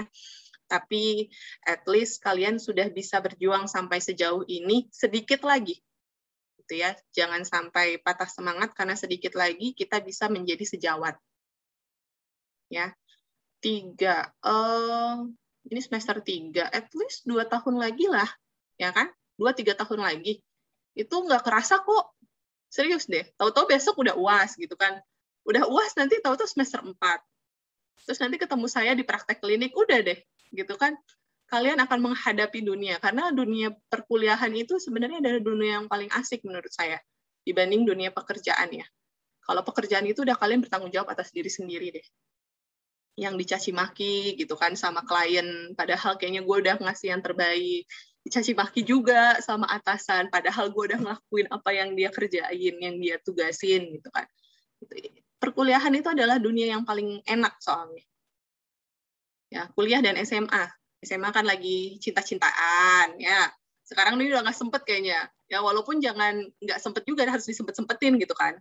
[SPEAKER 9] tapi at least kalian sudah bisa berjuang sampai sejauh ini, sedikit lagi, gitu ya, jangan sampai patah semangat karena sedikit lagi kita bisa menjadi sejawat. Ya, 3. Ini semester 3, at least 2 tahun lagi lah, ya kan? 2-3 tahun lagi. Itu nggak kerasa kok. Serius deh. Tahu-tahu besok udah UAS gitu kan. Udah UAS nanti tahu-tahu semester 4. Terus nanti ketemu saya di praktek klinik, udah deh. Gitu kan. Kalian akan menghadapi dunia. Karena dunia perkuliahan itu sebenarnya adalah dunia yang paling asik menurut saya. Dibanding dunia pekerjaan ya. Kalau pekerjaan itu udah kalian bertanggung jawab atas diri sendiri deh. Yang dicaci maki gitu kan sama klien, padahal kayaknya gue udah ngasih yang terbaik, dicaci maki juga sama atasan, padahal gue udah ngelakuin apa yang dia kerjain, yang dia tugasin gitu kan. Perkuliahan itu adalah dunia yang paling enak soalnya. Ya, kuliah dan SMA. SMA kan lagi cinta-cintaan ya. Sekarang ini udah nggak sempet kayaknya. Ya walaupun nggak sempet juga, harus disempet-sempetin gitu kan.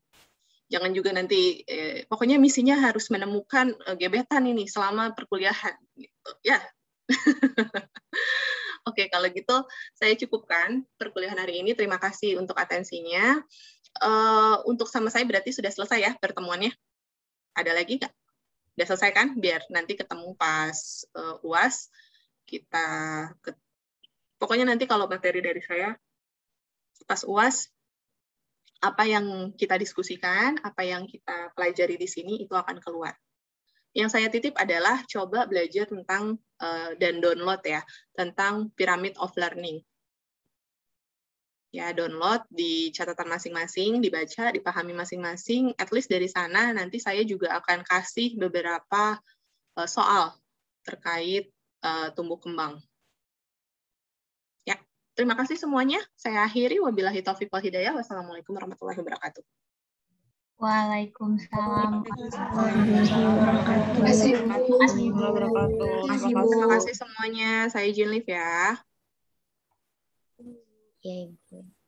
[SPEAKER 9] Jangan juga nanti, pokoknya misinya harus menemukan gebetan ini selama perkuliahan. Gitu. Ya. Oke, kalau gitu saya cukupkan perkuliahan hari ini. Terima kasih untuk atensinya. Untuk sama saya berarti sudah selesai ya pertemuannya. Ada lagi nggak? Udah selesai kan? Biar nanti ketemu pas UAS. Pokoknya nanti kalau materi dari saya pas UAS, apa yang kita diskusikan, apa yang kita pelajari di sini, itu akan keluar. Yang saya titip adalah coba belajar tentang, dan download ya, tentang Pyramid of Learning. Ya, download di catatan masing-masing, dibaca, dipahami masing-masing, at least dari sana nanti saya juga akan kasih beberapa soal terkait tumbuh kembang. Terima kasih semuanya. Saya akhiri. Wabillahi taufiq wal hidayah. Wassalamualaikum warahmatullahi wabarakatuh.
[SPEAKER 10] Waalaikumsalam.
[SPEAKER 9] Terima kasih semuanya. Saya izin live ya.
[SPEAKER 10] Ya, Ibu.